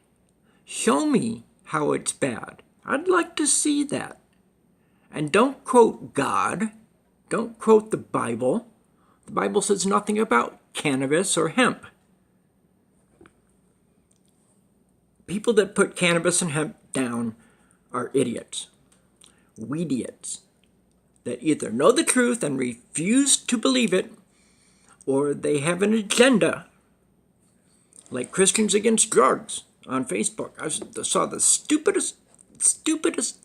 Show me how it's bad. I'd like to see that. And don't quote God. don't quote the Bible. The Bible says nothing about cannabis or hemp. People that put cannabis and hemp down are idiots, weediots, that either know the truth and refuse to believe it, or they have an agenda, like Christians Against Drugs on Facebook. I saw the stupidest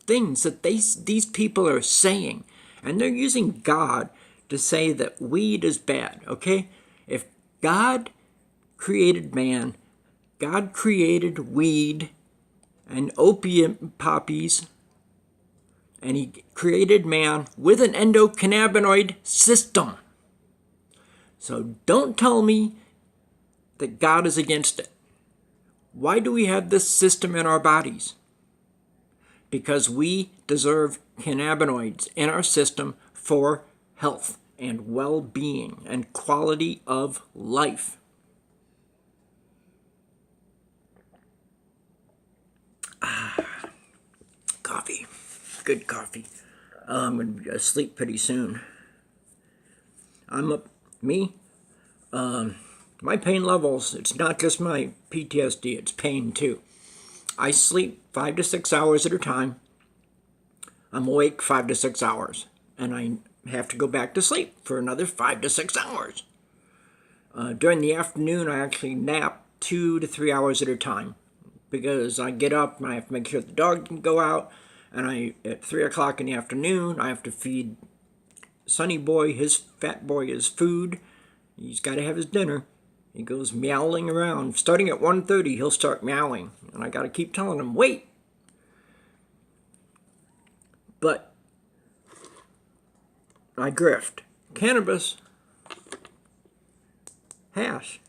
things that these people are saying, and they're using God to say that weed is bad, okay? If God created man, God created weed and opium poppies, and he created man with an endocannabinoid system. So don't tell me that God is against it. Why do we have this system in our bodies? Because we deserve cannabinoids in our system for health and well-being and quality of life. Coffee. Good coffee. I'm going to be asleep pretty soon. My pain levels, it's not just my PTSD, it's pain too. I sleep 5 to 6 hours at a time. I'm awake 5 to 6 hours, and I have to go back to sleep for another 5 to 6 hours. During the afternoon, I actually nap 2 to 3 hours at a time, because I get up and I have to make sure the dog can go out, and at 3 o'clock in the afternoon, I have to feed Sonny Boy, his fat boy, his food. He's got to have his dinner. He goes meowing around. Starting at 1:30, he'll start meowing, and I got to keep telling him, wait. But I grift. Cannabis, hash,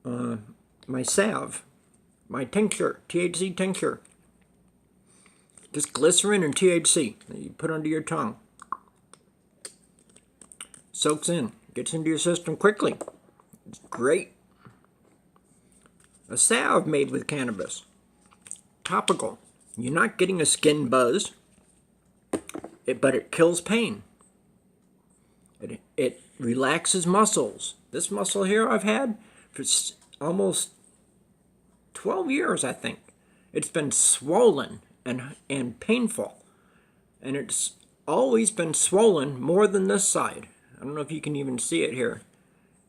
my salve, my tincture, THC tincture. Just glycerin and THC that you put under your tongue. Soaks in, gets into your system quickly. It's great. A salve made with cannabis. Topical. You're not getting a skin buzz, but it kills pain. It relaxes muscles. This muscle here I've had for almost 12 years, I think. It's been swollen and painful. And it's always been swollen more than this side. I don't know if you can even see it here,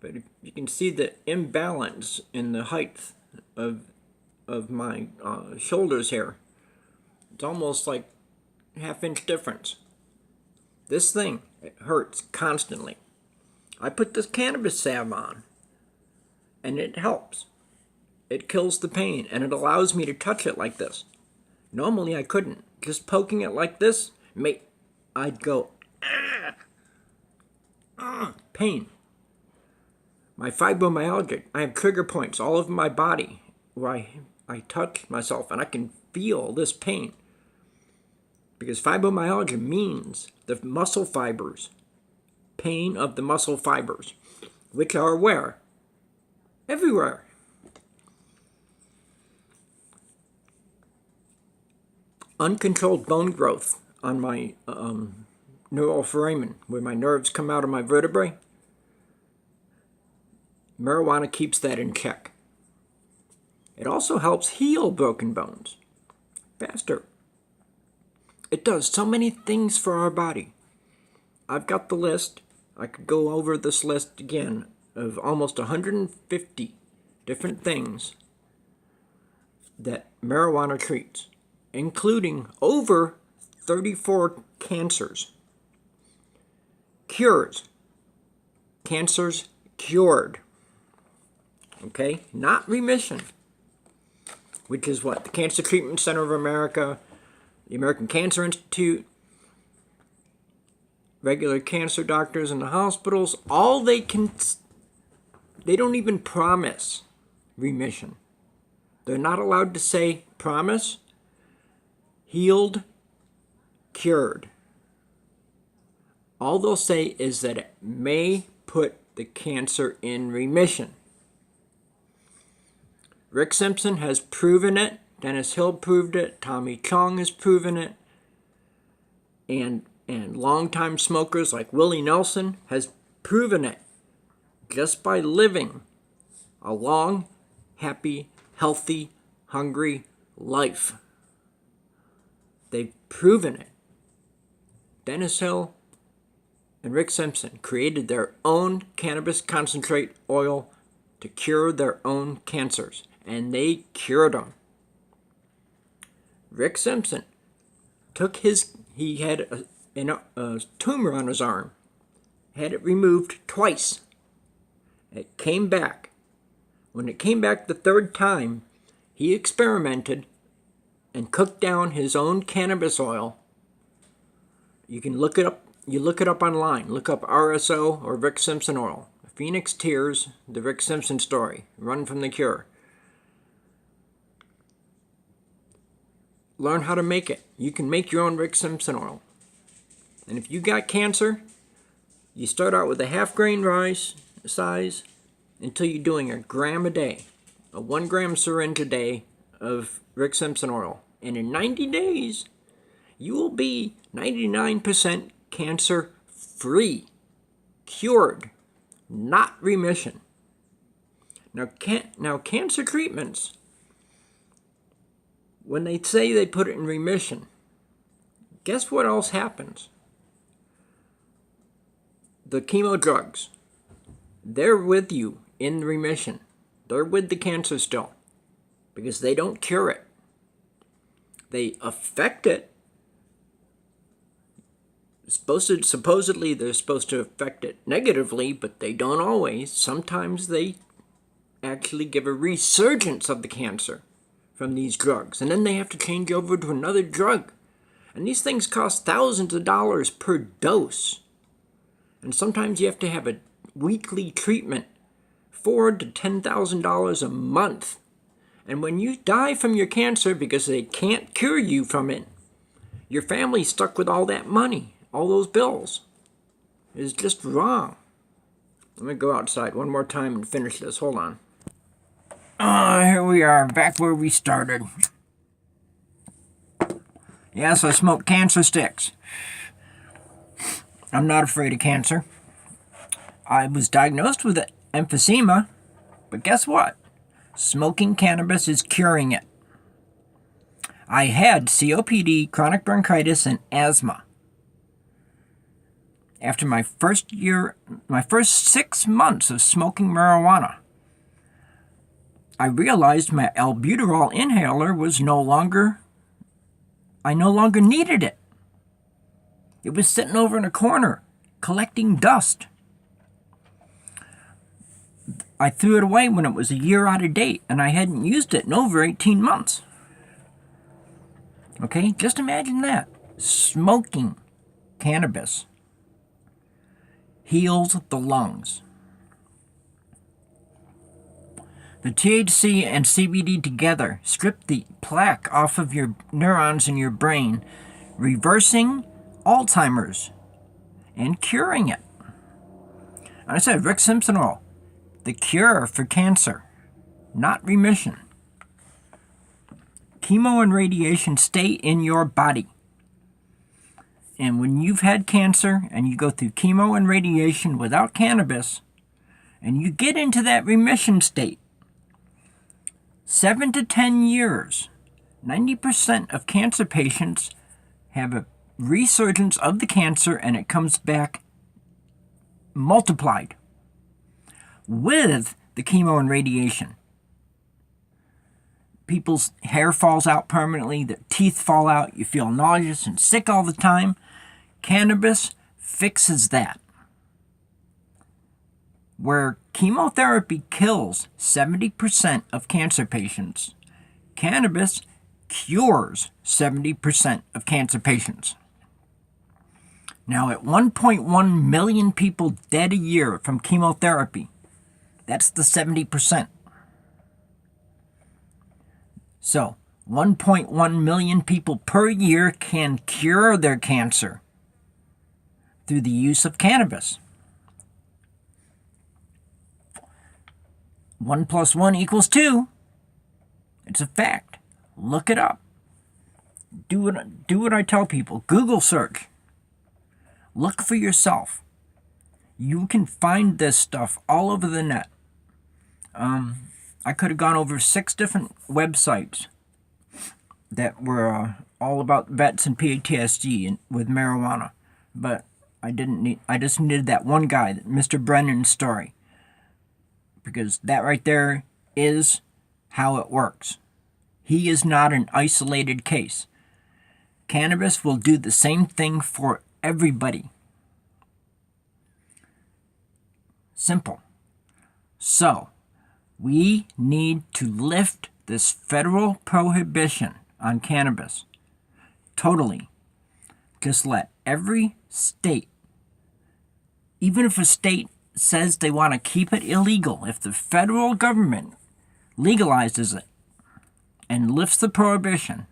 but you can see the imbalance in the height of my shoulders here. It's almost like half-inch difference. This thing, it hurts constantly. I put this cannabis salve on, and it helps. It kills the pain, and it allows me to touch it like this. Normally I couldn't. Just poking it like this, I'd go, pain. My fibromyalgia, I have trigger points all over my body where I touch myself and I can feel this pain. Because fibromyalgia means the muscle fibers, pain of the muscle fibers, which are where? Everywhere. Uncontrolled bone growth on my neural foramen, where my nerves come out of my vertebrae. Marijuana keeps that in check. It also helps heal broken bones faster. It does so many things for our body. I've got the list. I could go over this list again of almost 150 different things that marijuana treats, including over 34 cancers. Cures. Cancers cured. Okay? Not remission. Which is what? The Cancer Treatment Center of America, the American Cancer Institute, regular cancer doctors in the hospitals, they don't even promise remission. They're not allowed to say promise, healed, cured. All they'll say is that it may put the cancer in remission. Rick Simpson has proven it. Dennis Hill proved it. Tommy Chong has proven it. And And longtime smokers like Willie Nelson has proven it just by living a long, happy, healthy, hungry life. They've proven it. Dennis Hill and Rick Simpson created their own cannabis concentrate oil to cure their own cancers, and they cured them. Rick Simpson he had a tumor on his arm, had it removed twice. It came back. When it came back the third time, he experimented and cooked down his own cannabis oil. You can look it up. You look it up online. Look up RSO or Rick Simpson oil. Phoenix Tears, the Rick Simpson story. Run from the cure. Learn how to make it. You can make your own Rick Simpson oil. And if you got cancer, you start out with a half grain rice size until you're doing a gram a day. A 1 gram syringe a day of Rick Simpson oil. And in 90 days, you will be 99% cancer free. Cured. Not remission. Now cancer treatments, when they say they put it in remission, guess what else happens? The chemo drugs, they're with you in remission. They're with the cancer still because they don't cure it. They affect it. Supposedly they're supposed to affect it negatively, but they don't always. Sometimes they actually give a resurgence of the cancer from these drugs, and then they have to change over to another drug. And these things cost thousands of dollars per dose. And sometimes you have to have a weekly treatment, $4,000 to $10,000 a month. And when you die from your cancer because they can't cure you from it, your family's stuck with all that money. All those bills is just wrong. Let me go outside one more time and finish this. Hold on. Here we are, back where we started. Yes, I smoke cancer sticks. I'm not afraid of cancer. I was diagnosed with emphysema, but guess what? Smoking cannabis is curing it. I had COPD, chronic bronchitis, and asthma. After my first 6 months of smoking marijuana, I realized my albuterol inhaler I no longer needed it. It was sitting over in a corner, collecting dust. I threw it away when it was a year out of date, and I hadn't used it in over 18 months. Okay, just imagine that. Smoking cannabis heals the lungs. The THC and CBD together strip the plaque off of your neurons in your brain, reversing Alzheimer's and curing it. And I said, Rick Simpson oil, the cure for cancer, not remission. Chemo and radiation stay in your body. And when you've had cancer and you go through chemo and radiation without cannabis, and you get into that remission state, 7 to 10 years, 90% of cancer patients have a resurgence of the cancer and it comes back multiplied with the chemo and radiation. People's hair falls out permanently, their teeth fall out, you feel nauseous and sick all the time. Cannabis fixes that. Where chemotherapy kills 70% of cancer patients, cannabis cures 70% of cancer patients. Now, at 1.1 million people dead a year from chemotherapy, that's the 70%. So, 1.1 million people per year can cure their cancer through the use of cannabis. 1 + 1 = 2. It's a fact. Look it up. Do what I tell people. Google search. Look for yourself. You can find this stuff all over the net. I could have gone over 6 different websites that were all about vets and PTSD with marijuana, but I just needed that one guy, Mr. Brennan's story, because that right there is how it works. He is not an isolated case. Cannabis will do the same thing for everybody. Simple. So, we need to lift this federal prohibition on cannabis. Totally. Just let every state, even if a state says they want to keep it illegal, if the federal government legalizes it and lifts the prohibition,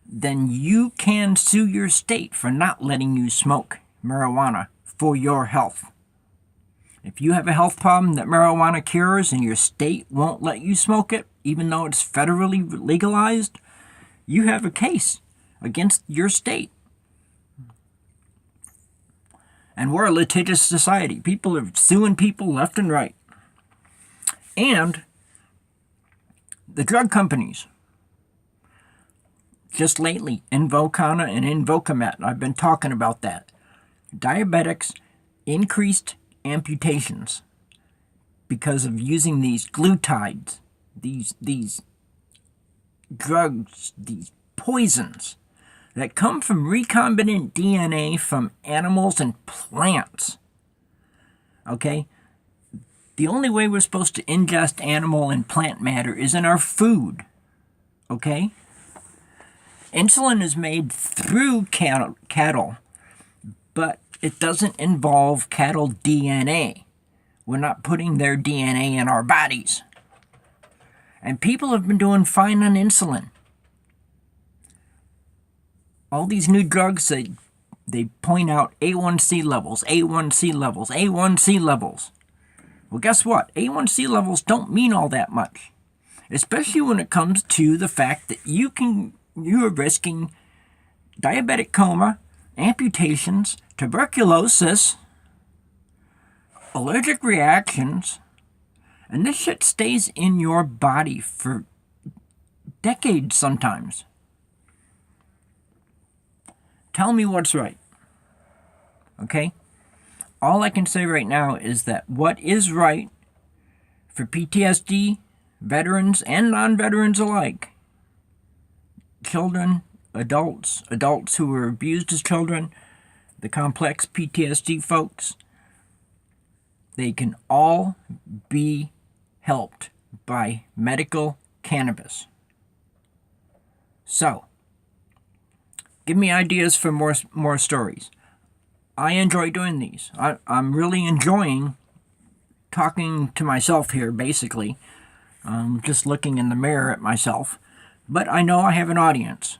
then you can sue your state for not letting you smoke marijuana for your health. If you have a health problem that marijuana cures and your state won't let you smoke it, even though it's federally legalized, you have a case against your state. And we're a litigious society. People are suing people left and right. And the drug companies, just lately, Invokana and Invocamet, I've been talking about that. Diabetics increased amputations because of using these glutides, these drugs, these poisons that come from recombinant DNA from animals and plants. Okay? The only way we're supposed to ingest animal and plant matter is in our food. Okay? Insulin is made through cattle, but it doesn't involve cattle DNA. We're not putting their DNA in our bodies. And people have been doing fine on insulin. All these new drugs, they point out A1C levels, A1C levels, A1C levels. Well, guess what? A1C levels don't mean all that much. Especially when it comes to the fact that you are risking diabetic coma, amputations, tuberculosis, allergic reactions, and this shit stays in your body for decades sometimes. Tell me what's right. Okay? All I can say right now is that what is right for PTSD, veterans and non-veterans alike, children, adults who were abused as children, the complex PTSD folks, they can all be helped by medical cannabis. So, give me ideas for more stories. I enjoy doing these. I'm really enjoying talking to myself here, basically. Just looking in the mirror at myself. But I know I have an audience.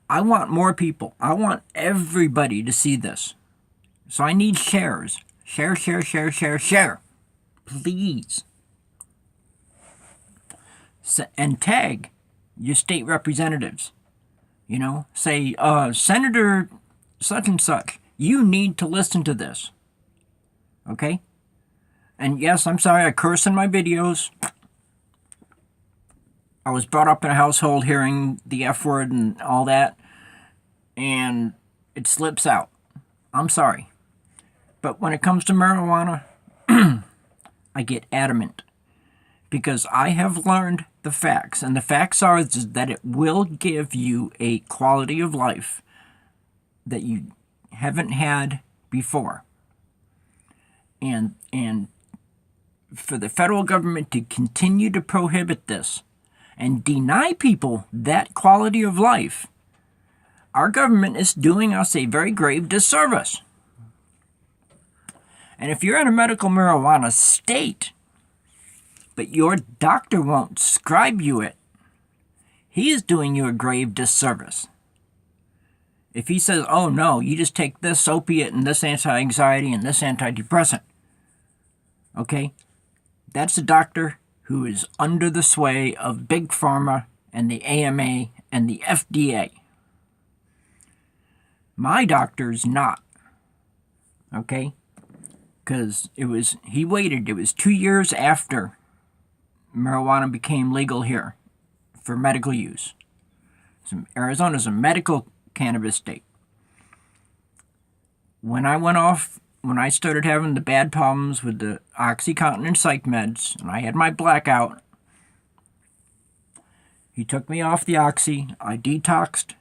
I want more people. I want everybody to see this. So I need shares. Share. Please. And tag your state representatives. You know, say, Senator such and such, you need to listen to this. Okay? And yes, I'm sorry, I curse in my videos. I was brought up in a household hearing the F word and all that, and it slips out. I'm sorry. But when it comes to marijuana, I get adamant. Because I have learned the facts, and the facts are that it will give you a quality of life that you haven't had before. And for the federal government to continue to prohibit this and deny people that quality of life, our government is doing us a very grave disservice. And if you're in a medical marijuana state, but your doctor won't prescribe you it, he is doing you a grave disservice. If he says, oh no, you just take this opiate and this anti-anxiety and this antidepressant, okay, that's a doctor who is under the sway of Big Pharma and the AMA and the FDA. My doctor's not. Okay? Because he waited. It was 2 years after marijuana became legal here for medical use. So Arizona's a medical cannabis state. When I started having the bad problems with the OxyContin and psych meds, and I had my blackout, he took me off the Oxy. I detoxed.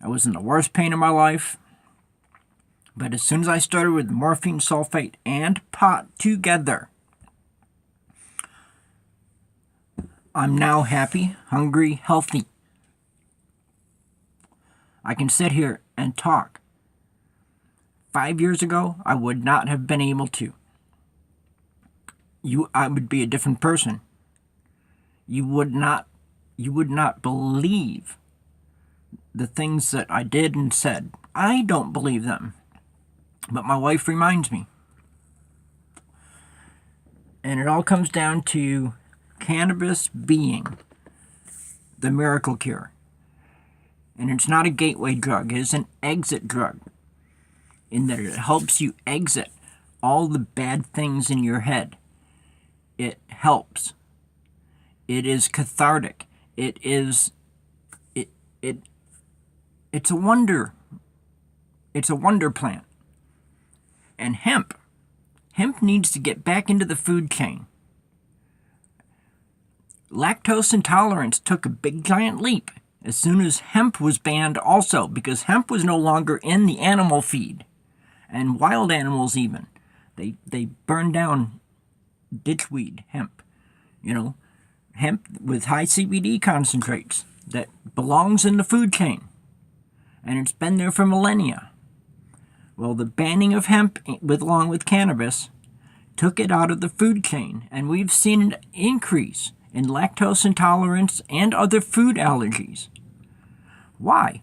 I was in the worst pain of my life. But as soon as I started with morphine sulfate and pot together, I'm now happy, hungry, healthy. I can sit here and talk. 5 years ago, I would not have been able to. I would be a different person. You would not believe the things that I did and said. I don't believe them. But my wife reminds me. And it all comes down to cannabis being the miracle cure. And it's not a gateway drug. It is an exit drug. In that it helps you exit all the bad things in your head. It helps. It is cathartic. It's a wonder. It's a wonder plant. And hemp needs to get back into the food chain. Lactose intolerance took a big giant leap as soon as hemp was banned also, because hemp was no longer in the animal feed. And wild animals even. They burned down ditchweed hemp. Hemp with high CBD concentrates that belongs in the food chain. And it's been there for millennia. Well, the banning of hemp along with cannabis took it out of the food chain, and we've seen an increase in lactose intolerance and other food allergies. Why?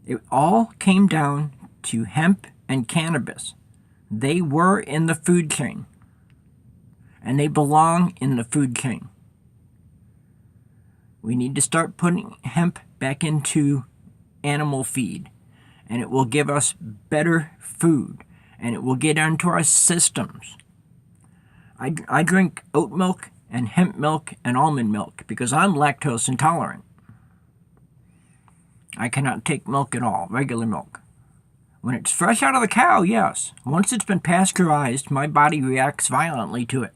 It all came down to hemp and cannabis. They were in the food chain, and they belong in the food chain. We need to start putting hemp back into animal feed, and it will give us better food, and it will get into our systems. I drink oat milk and hemp milk and almond milk because I'm lactose intolerant. I cannot take milk at all, regular milk. When it's fresh out of the cow, yes. Once it's been pasteurized, my body reacts violently to it,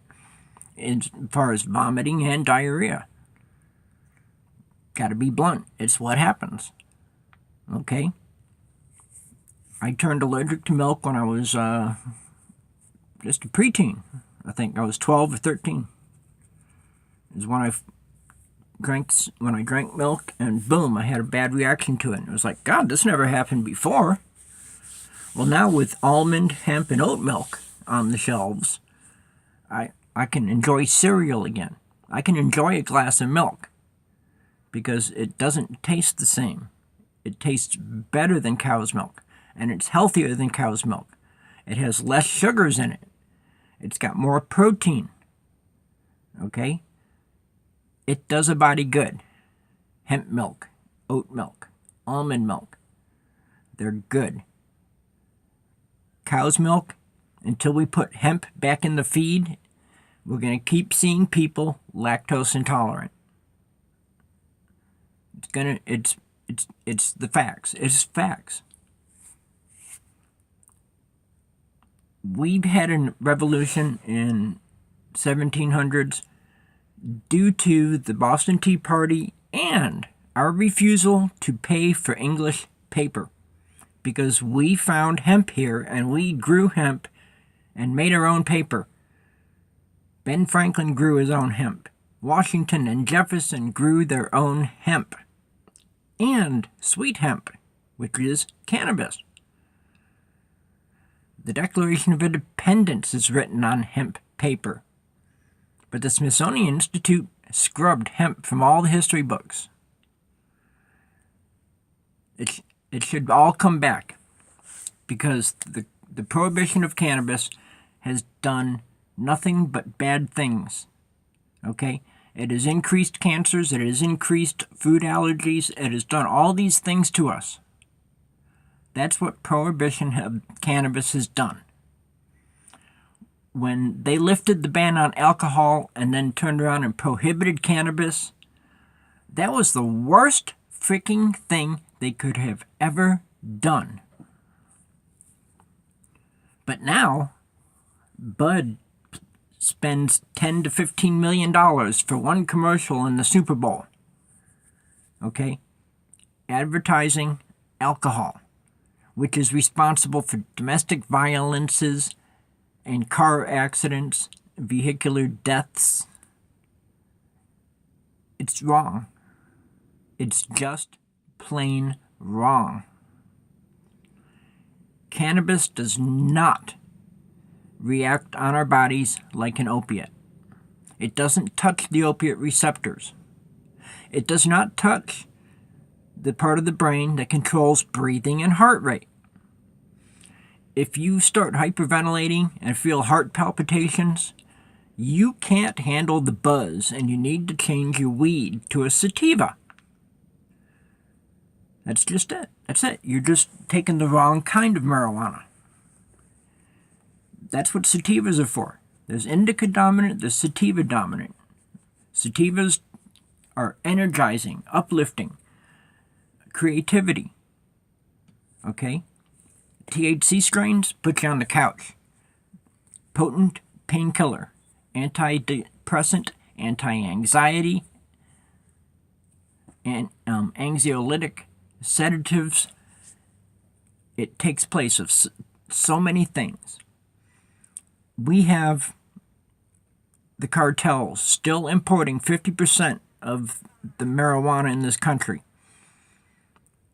as far as vomiting and diarrhea. Gotta be blunt. It's what happens. Okay? I turned allergic to milk when I was just a preteen. I think I was 12 or 13. Is when I drank milk, and boom, I had a bad reaction to it. It was like, God, this never happened before. Well, now with almond, hemp, and oat milk on the shelves, I can enjoy cereal again. I can enjoy a glass of milk because it doesn't taste the same. It tastes better than cow's milk, and it's healthier than cow's milk. It has less sugars in it. It's got more protein. Okay? It does a body good. Hemp milk, oat milk, almond milk. They're good. Cow's milk, until we put hemp back in the feed, we're going to keep seeing people lactose intolerant. It's the facts. It's facts. We've had a revolution in 1700s due to the Boston Tea Party and our refusal to pay for English paper, because we found hemp here and we grew hemp and made our own paper. Ben Franklin grew his own hemp. Washington and Jefferson grew their own hemp. And sweet hemp, which is cannabis. The Declaration of Independence is written on hemp paper. But the Smithsonian Institute scrubbed hemp from all the history books. It should all come back, because the prohibition of cannabis has done nothing but bad things. Okay? It has increased cancers, it has increased food allergies, it has done all these things to us. That's what prohibition of cannabis has done. When they lifted the ban on alcohol and then turned around and prohibited cannabis, that was the worst freaking thing they could have ever done. But now, Bud spends $10 to $15 million for one commercial in the Super Bowl. Okay? Advertising alcohol, which is responsible for domestic violences and car accidents, vehicular deaths. It's wrong. It's just plain wrong. Cannabis does not react on our bodies like an opiate. It doesn't touch the opiate receptors. It does not touch the part of the brain that controls breathing and heart rate. If you start hyperventilating and feel heart palpitations, you can't handle the buzz and you need to change your weed to a sativa. That's just it. That's it. You're just taking the wrong kind of marijuana. That's what sativas are for. There's indica dominant, there's sativa dominant. Sativas are energizing, uplifting, creativity. Okay? THC strains put you on the couch. Potent painkiller, antidepressant, anti-anxiety, and anxiolytic, sedatives. It takes place of so many things. We have the cartels still importing 50% of the marijuana in this country.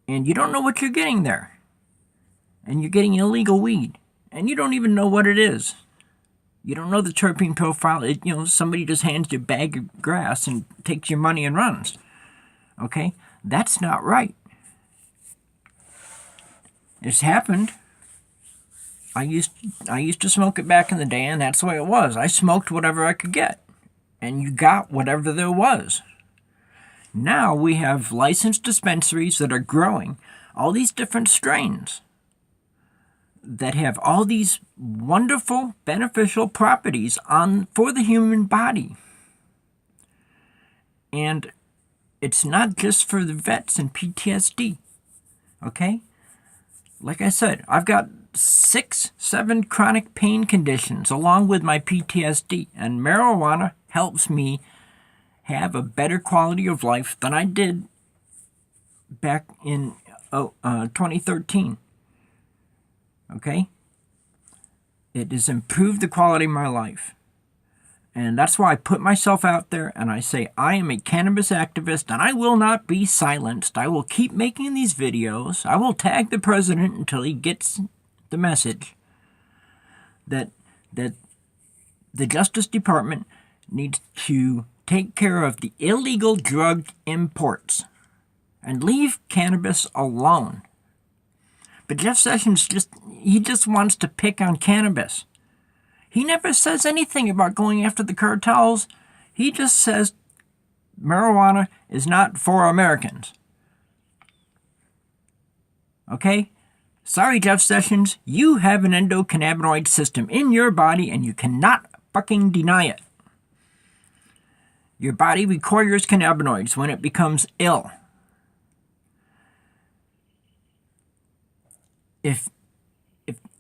And you don't know what you're getting there. And you're getting illegal weed. And you don't even know what it is. You don't know the terpene profile. Somebody just hands you a bag of grass and takes your money and runs. Okay? That's not right. It's happened. I used to smoke it back in the day, and that's the way it was. I smoked whatever I could get. And you got whatever there was. Now we have licensed dispensaries that are growing all these different strains that have all these wonderful beneficial properties for the human body. And it's not just for the vets and PTSD. Okay? Like I said, I've got 6-7 chronic pain conditions along with my PTSD, and marijuana helps me have a better quality of life than I did back in 2013. Okay? It has improved the quality of my life. And that's why I put myself out there and I say I am a cannabis activist and I will not be silenced. I will keep making these videos. I will tag the president until he gets the message that the Justice Department needs to take care of the illegal drug imports and leave cannabis alone. But Jeff Sessions just wants to pick on cannabis. He never says anything about going after the cartels. He just says marijuana is not for Americans. Okay? Sorry, Jeff Sessions, you have an endocannabinoid system in your body and you cannot fucking deny it. Your body requires cannabinoids when it becomes ill.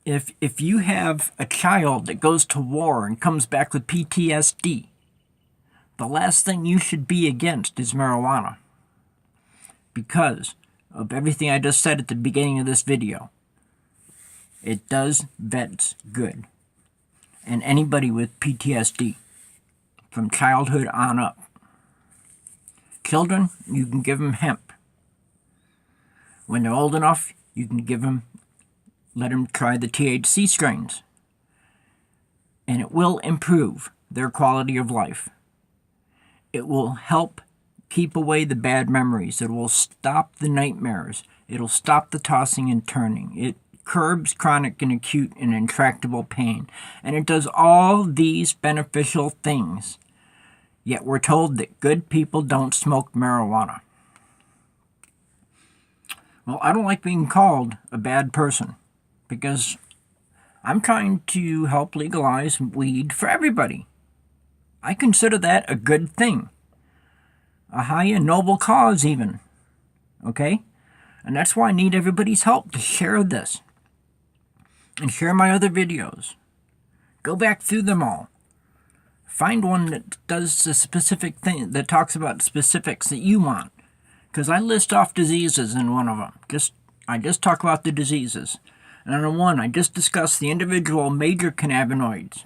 If you have a child that goes to war and comes back with PTSD, the last thing you should be against is marijuana. Because of everything I just said at the beginning of this video. It does vets good. And anybody with PTSD, from childhood on up. Children, you can give them hemp. When they're old enough, you can let them try the THC strains. And it will improve their quality of life. It will help keep away the bad memories. It will stop the nightmares. It'll stop the tossing and turning. It curbs chronic and acute and intractable pain. And it does all these beneficial things. Yet we're told that good people don't smoke marijuana. Well, I don't like being called a bad person because I'm trying to help legalize weed for everybody. I consider that a good thing. A high and noble cause, even. Okay? And that's why I need everybody's help to share this. And share my other videos. Go back through them all. Find one that does the specific thing, that talks about specifics that you want. Because I list off diseases in one of them. I just talk about the diseases. And on one, I just discuss the individual major cannabinoids.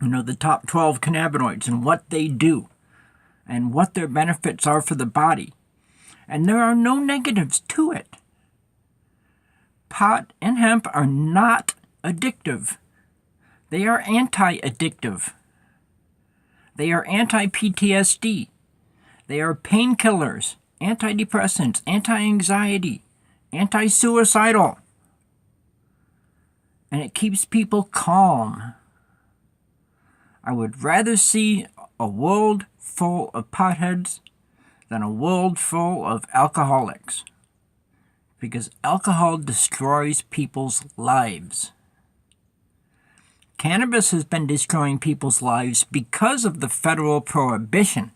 The top 12 cannabinoids and what they do. And what their benefits are for the body. And there are no negatives to it. Pot and hemp are not addictive. They are anti-addictive. They are anti-PTSD. They are painkillers, antidepressants, anti-anxiety, anti-suicidal. And it keeps people calm. I would rather see a world full of potheads than a world full of alcoholics. Because alcohol destroys people's lives. Cannabis has been destroying people's lives because of the federal prohibition.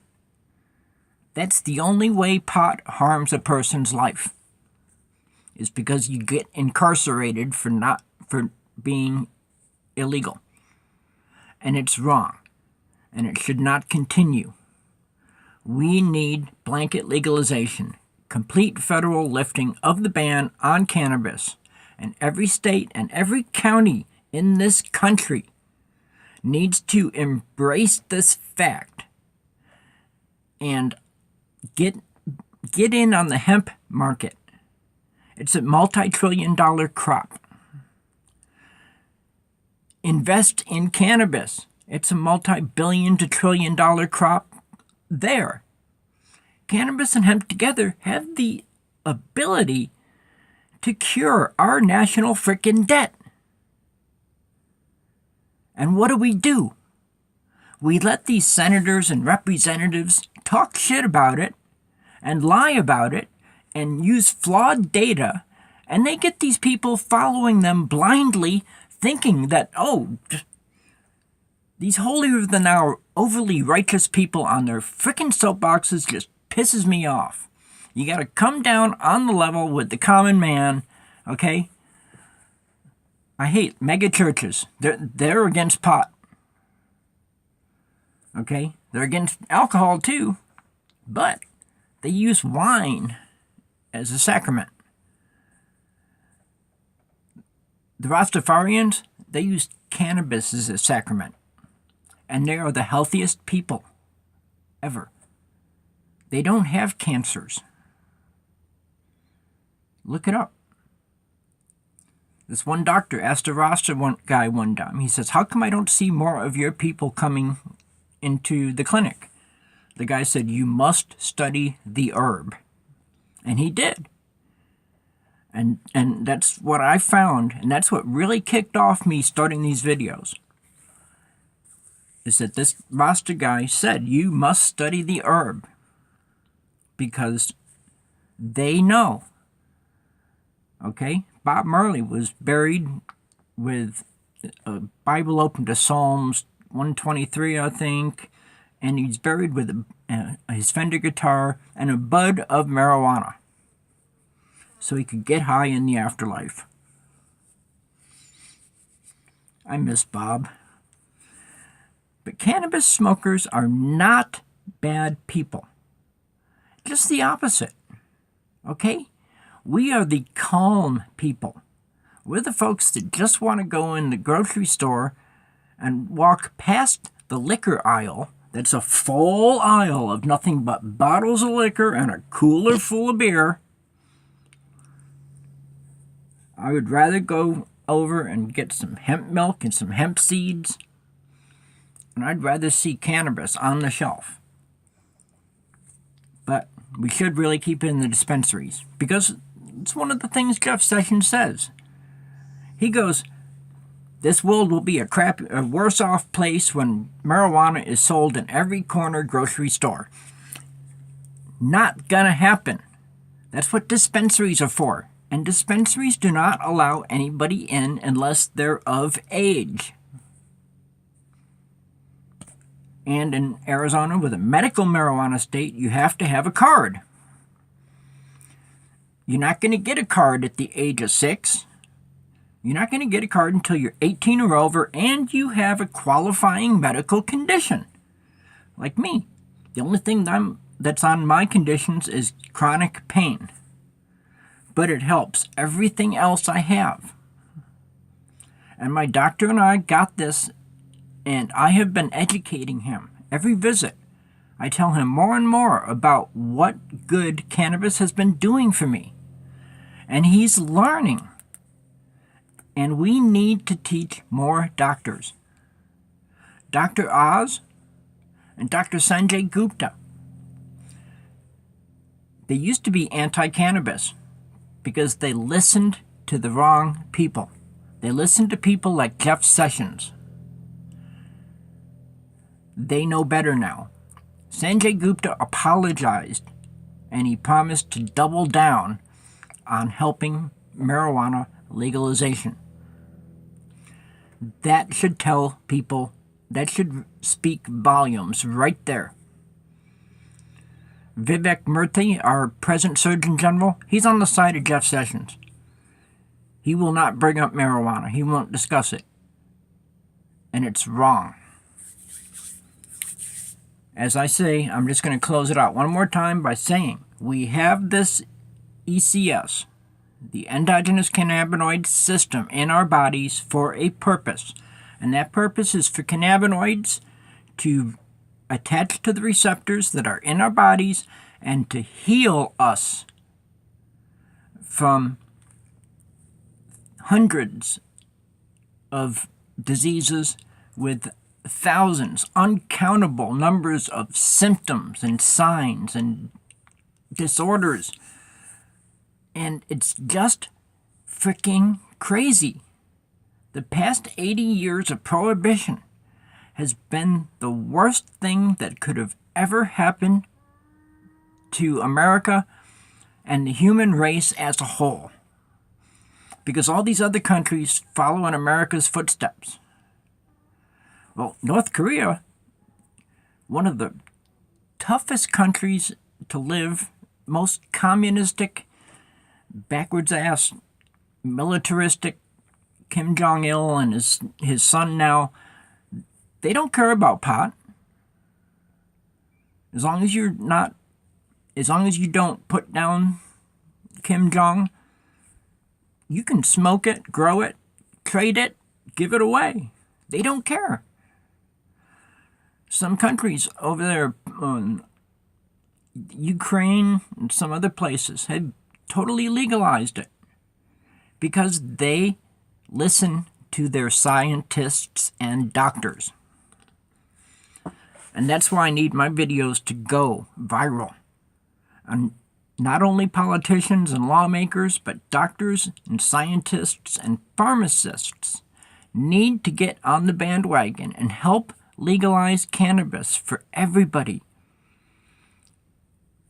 That's the only way pot harms a person's life. Is because you get incarcerated for being illegal. And it's wrong. And it should not continue. We need blanket legalization, complete federal lifting of the ban on cannabis, and every state and every county in this country needs to embrace this fact and get in on the hemp market. It's a multi-trillion-dollar crop. Invest in cannabis. It's a multi-billion to trillion-dollar crop there. Cannabis and hemp together have the ability to cure our national frickin' debt. And what do? We let these senators and representatives talk shit about it and lie about it and use flawed data, and they get these people following them blindly, thinking that, these holier-than-thou, overly righteous people on their frickin' soapboxes just pisses me off. You gotta come down on the level with the common man, okay? I hate mega churches. They're against pot. Okay? They're against alcohol too, but they use wine as a sacrament. The Rastafarians, they use cannabis as a sacrament. And they are the healthiest people ever. They don't have cancers. Look it up. This one doctor asked a Rasta guy one time, he says, how come I don't see more of your people coming into the clinic? The guy said, you must study the herb. And he did. And that's what I found, and that's what really kicked off me starting these videos. Is that this Rasta guy said, you must study the herb. Because they know. Okay? Bob Marley was buried with a Bible open to Psalms 123, I think, and he's buried with his Fender guitar and a bud of marijuana so he could get high in the afterlife. I miss Bob. But cannabis smokers are not bad people. Just the opposite. Okay? We are the calm people. We're the folks that just want to go in the grocery store and walk past the liquor aisle. That's a full aisle of nothing but bottles of liquor and a cooler full of beer. I would rather go over and get some hemp milk and some hemp seeds. And I'd rather see cannabis on the shelf. But we should really keep it in the dispensaries. Because it's one of the things Jeff Sessions says. He goes, this world will be a worse off place when marijuana is sold in every corner grocery store. Not gonna happen. That's what dispensaries are for. And dispensaries do not allow anybody in unless they're of age. And in Arizona, with a medical marijuana state, you have to have a card. You're not going to get a card at the age of 6. You're not going to get a card until you're 18 or over and you have a qualifying medical condition. Like me. The only thing that's on my conditions is chronic pain. But it helps everything else I have. And my doctor and I got this, and I have been educating him every visit. I tell him more and more about what good cannabis has been doing for me. And he's learning. And we need to teach more doctors. Dr. Oz and Dr. Sanjay Gupta. They used to be anti-cannabis because they listened to the wrong people. They listened to people like Jeff Sessions. They know better now. Sanjay Gupta apologized, and he promised to double down on helping marijuana legalization. That should tell people, that should speak volumes right there. Vivek Murthy, our present Surgeon General, he's on the side of Jeff Sessions. He will not bring up marijuana. He won't discuss it. And it's wrong. As I say, I'm just going to close it out one more time by saying we have this ECS, the endogenous cannabinoid system, in our bodies for a purpose. And that purpose is for cannabinoids to attach to the receptors that are in our bodies and to heal us from hundreds of diseases with thousands, uncountable numbers of symptoms and signs and disorders. And it's just freaking crazy. The past 80 years of prohibition has been the worst thing that could have ever happened to America and the human race as a whole. Because all these other countries follow in America's footsteps. Well, North Korea, one of the toughest countries to live, most communistic, backwards-ass, militaristic, Kim Jong-il and his son now, they don't care about pot. As long as you don't put down Kim Jong, you can smoke it, grow it, trade it, give it away. They don't care. Some countries over there, Ukraine and some other places, have totally legalized it because they listen to their scientists and doctors. And that's why I need my videos to go viral. And not only politicians and lawmakers, but doctors and scientists and pharmacists need to get on the bandwagon and help legalize cannabis for everybody.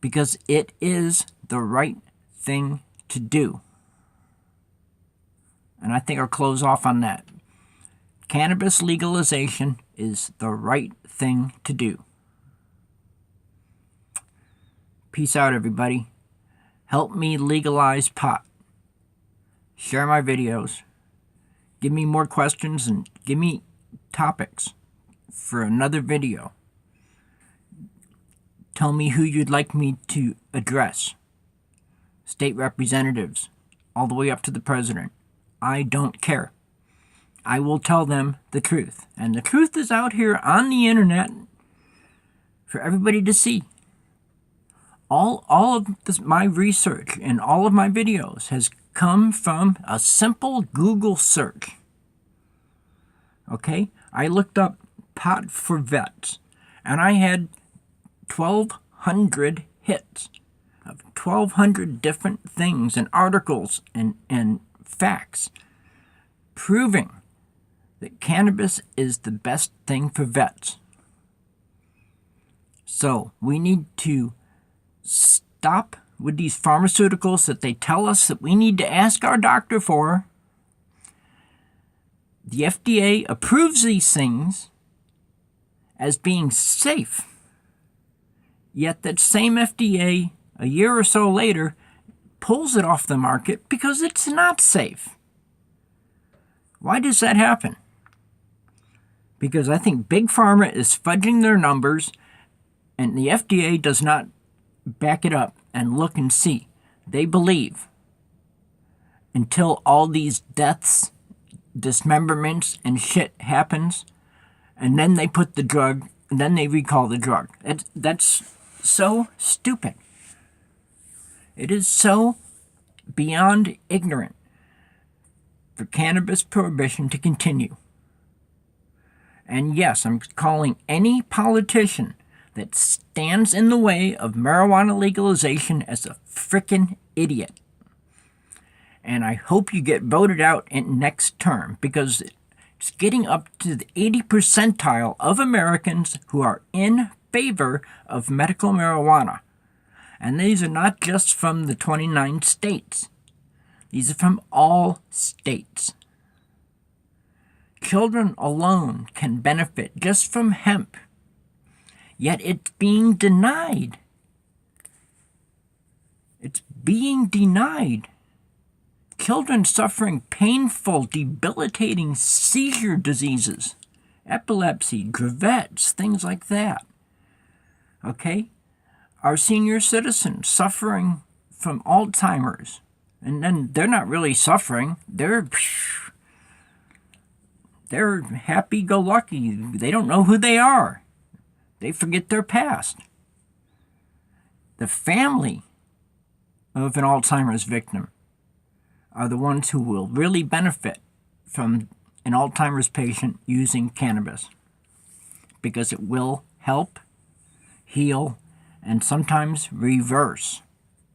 Because it is the right thing to do. And I think I'll close off on that. Cannabis legalization is the right thing to do. Peace out, everybody. Help me legalize pot. Share my videos. Give me more questions and give me topics for another video. Tell me who you'd like me to address. State representatives, all the way up to the president. I don't care. I will tell them the truth. And the truth is out here on the internet for everybody to see. All of my research and all of my videos has come from a simple Google search. Okay? I looked up pot for vets, and I had 1,200 hits of 1,200 different things and articles and facts proving that cannabis is the best thing for vets. So we need to stop with these pharmaceuticals that they tell us that we need to ask our doctor for. The FDA approves these things as being safe. Yet that same FDA, a year or so later, pulls it off the market because it's not safe. Why does that happen? Because I think Big Pharma is fudging their numbers, and the FDA does not back it up and look and see. They believe until all these deaths, dismemberments, and shit happens, and then they put the drug, and then they recall the drug. That's so stupid. It is so beyond ignorant for cannabis prohibition to continue. And yes, I'm calling any politician that stands in the way of marijuana legalization as a frickin' idiot. And I hope you get voted out in next term, because it's getting up to the 80 percentile of Americans who are in favor of medical marijuana. And these are not just from the 29 states. These are from all states. Children alone can benefit just from hemp. Yet it's being denied. It's being denied. Children suffering painful, debilitating seizure diseases, epilepsy, Dravet's, things like that. Okay? Our senior citizens suffering from Alzheimer's. And then they're not really suffering. They're happy-go-lucky. They don't know who they are. They forget their past. The family of an Alzheimer's victim are the ones who will really benefit from an Alzheimer's patient using cannabis, because it will help, heal, and sometimes reverse.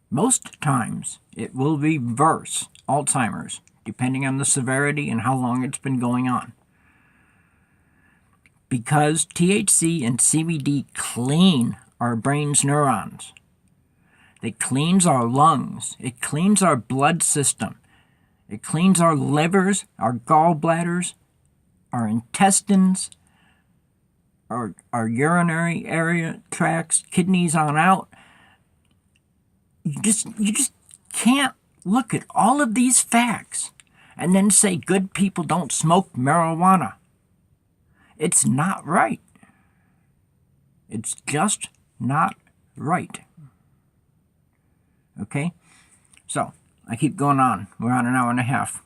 Most times it will reverse Alzheimer's, depending on the severity and how long it's been going on. Because THC and CBD clean our brain's neurons. It cleans our lungs. It cleans our blood system. It cleans our livers, our gallbladders, our intestines, our urinary area tracts, kidneys on out. You just can't look at all of these facts and then say good people don't smoke marijuana. It's not right. It's just not right. Okay? So, I keep going on. We're on an hour and a half.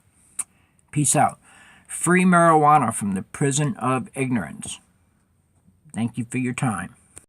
Peace out. Free marijuana from the prison of ignorance. Thank you for your time.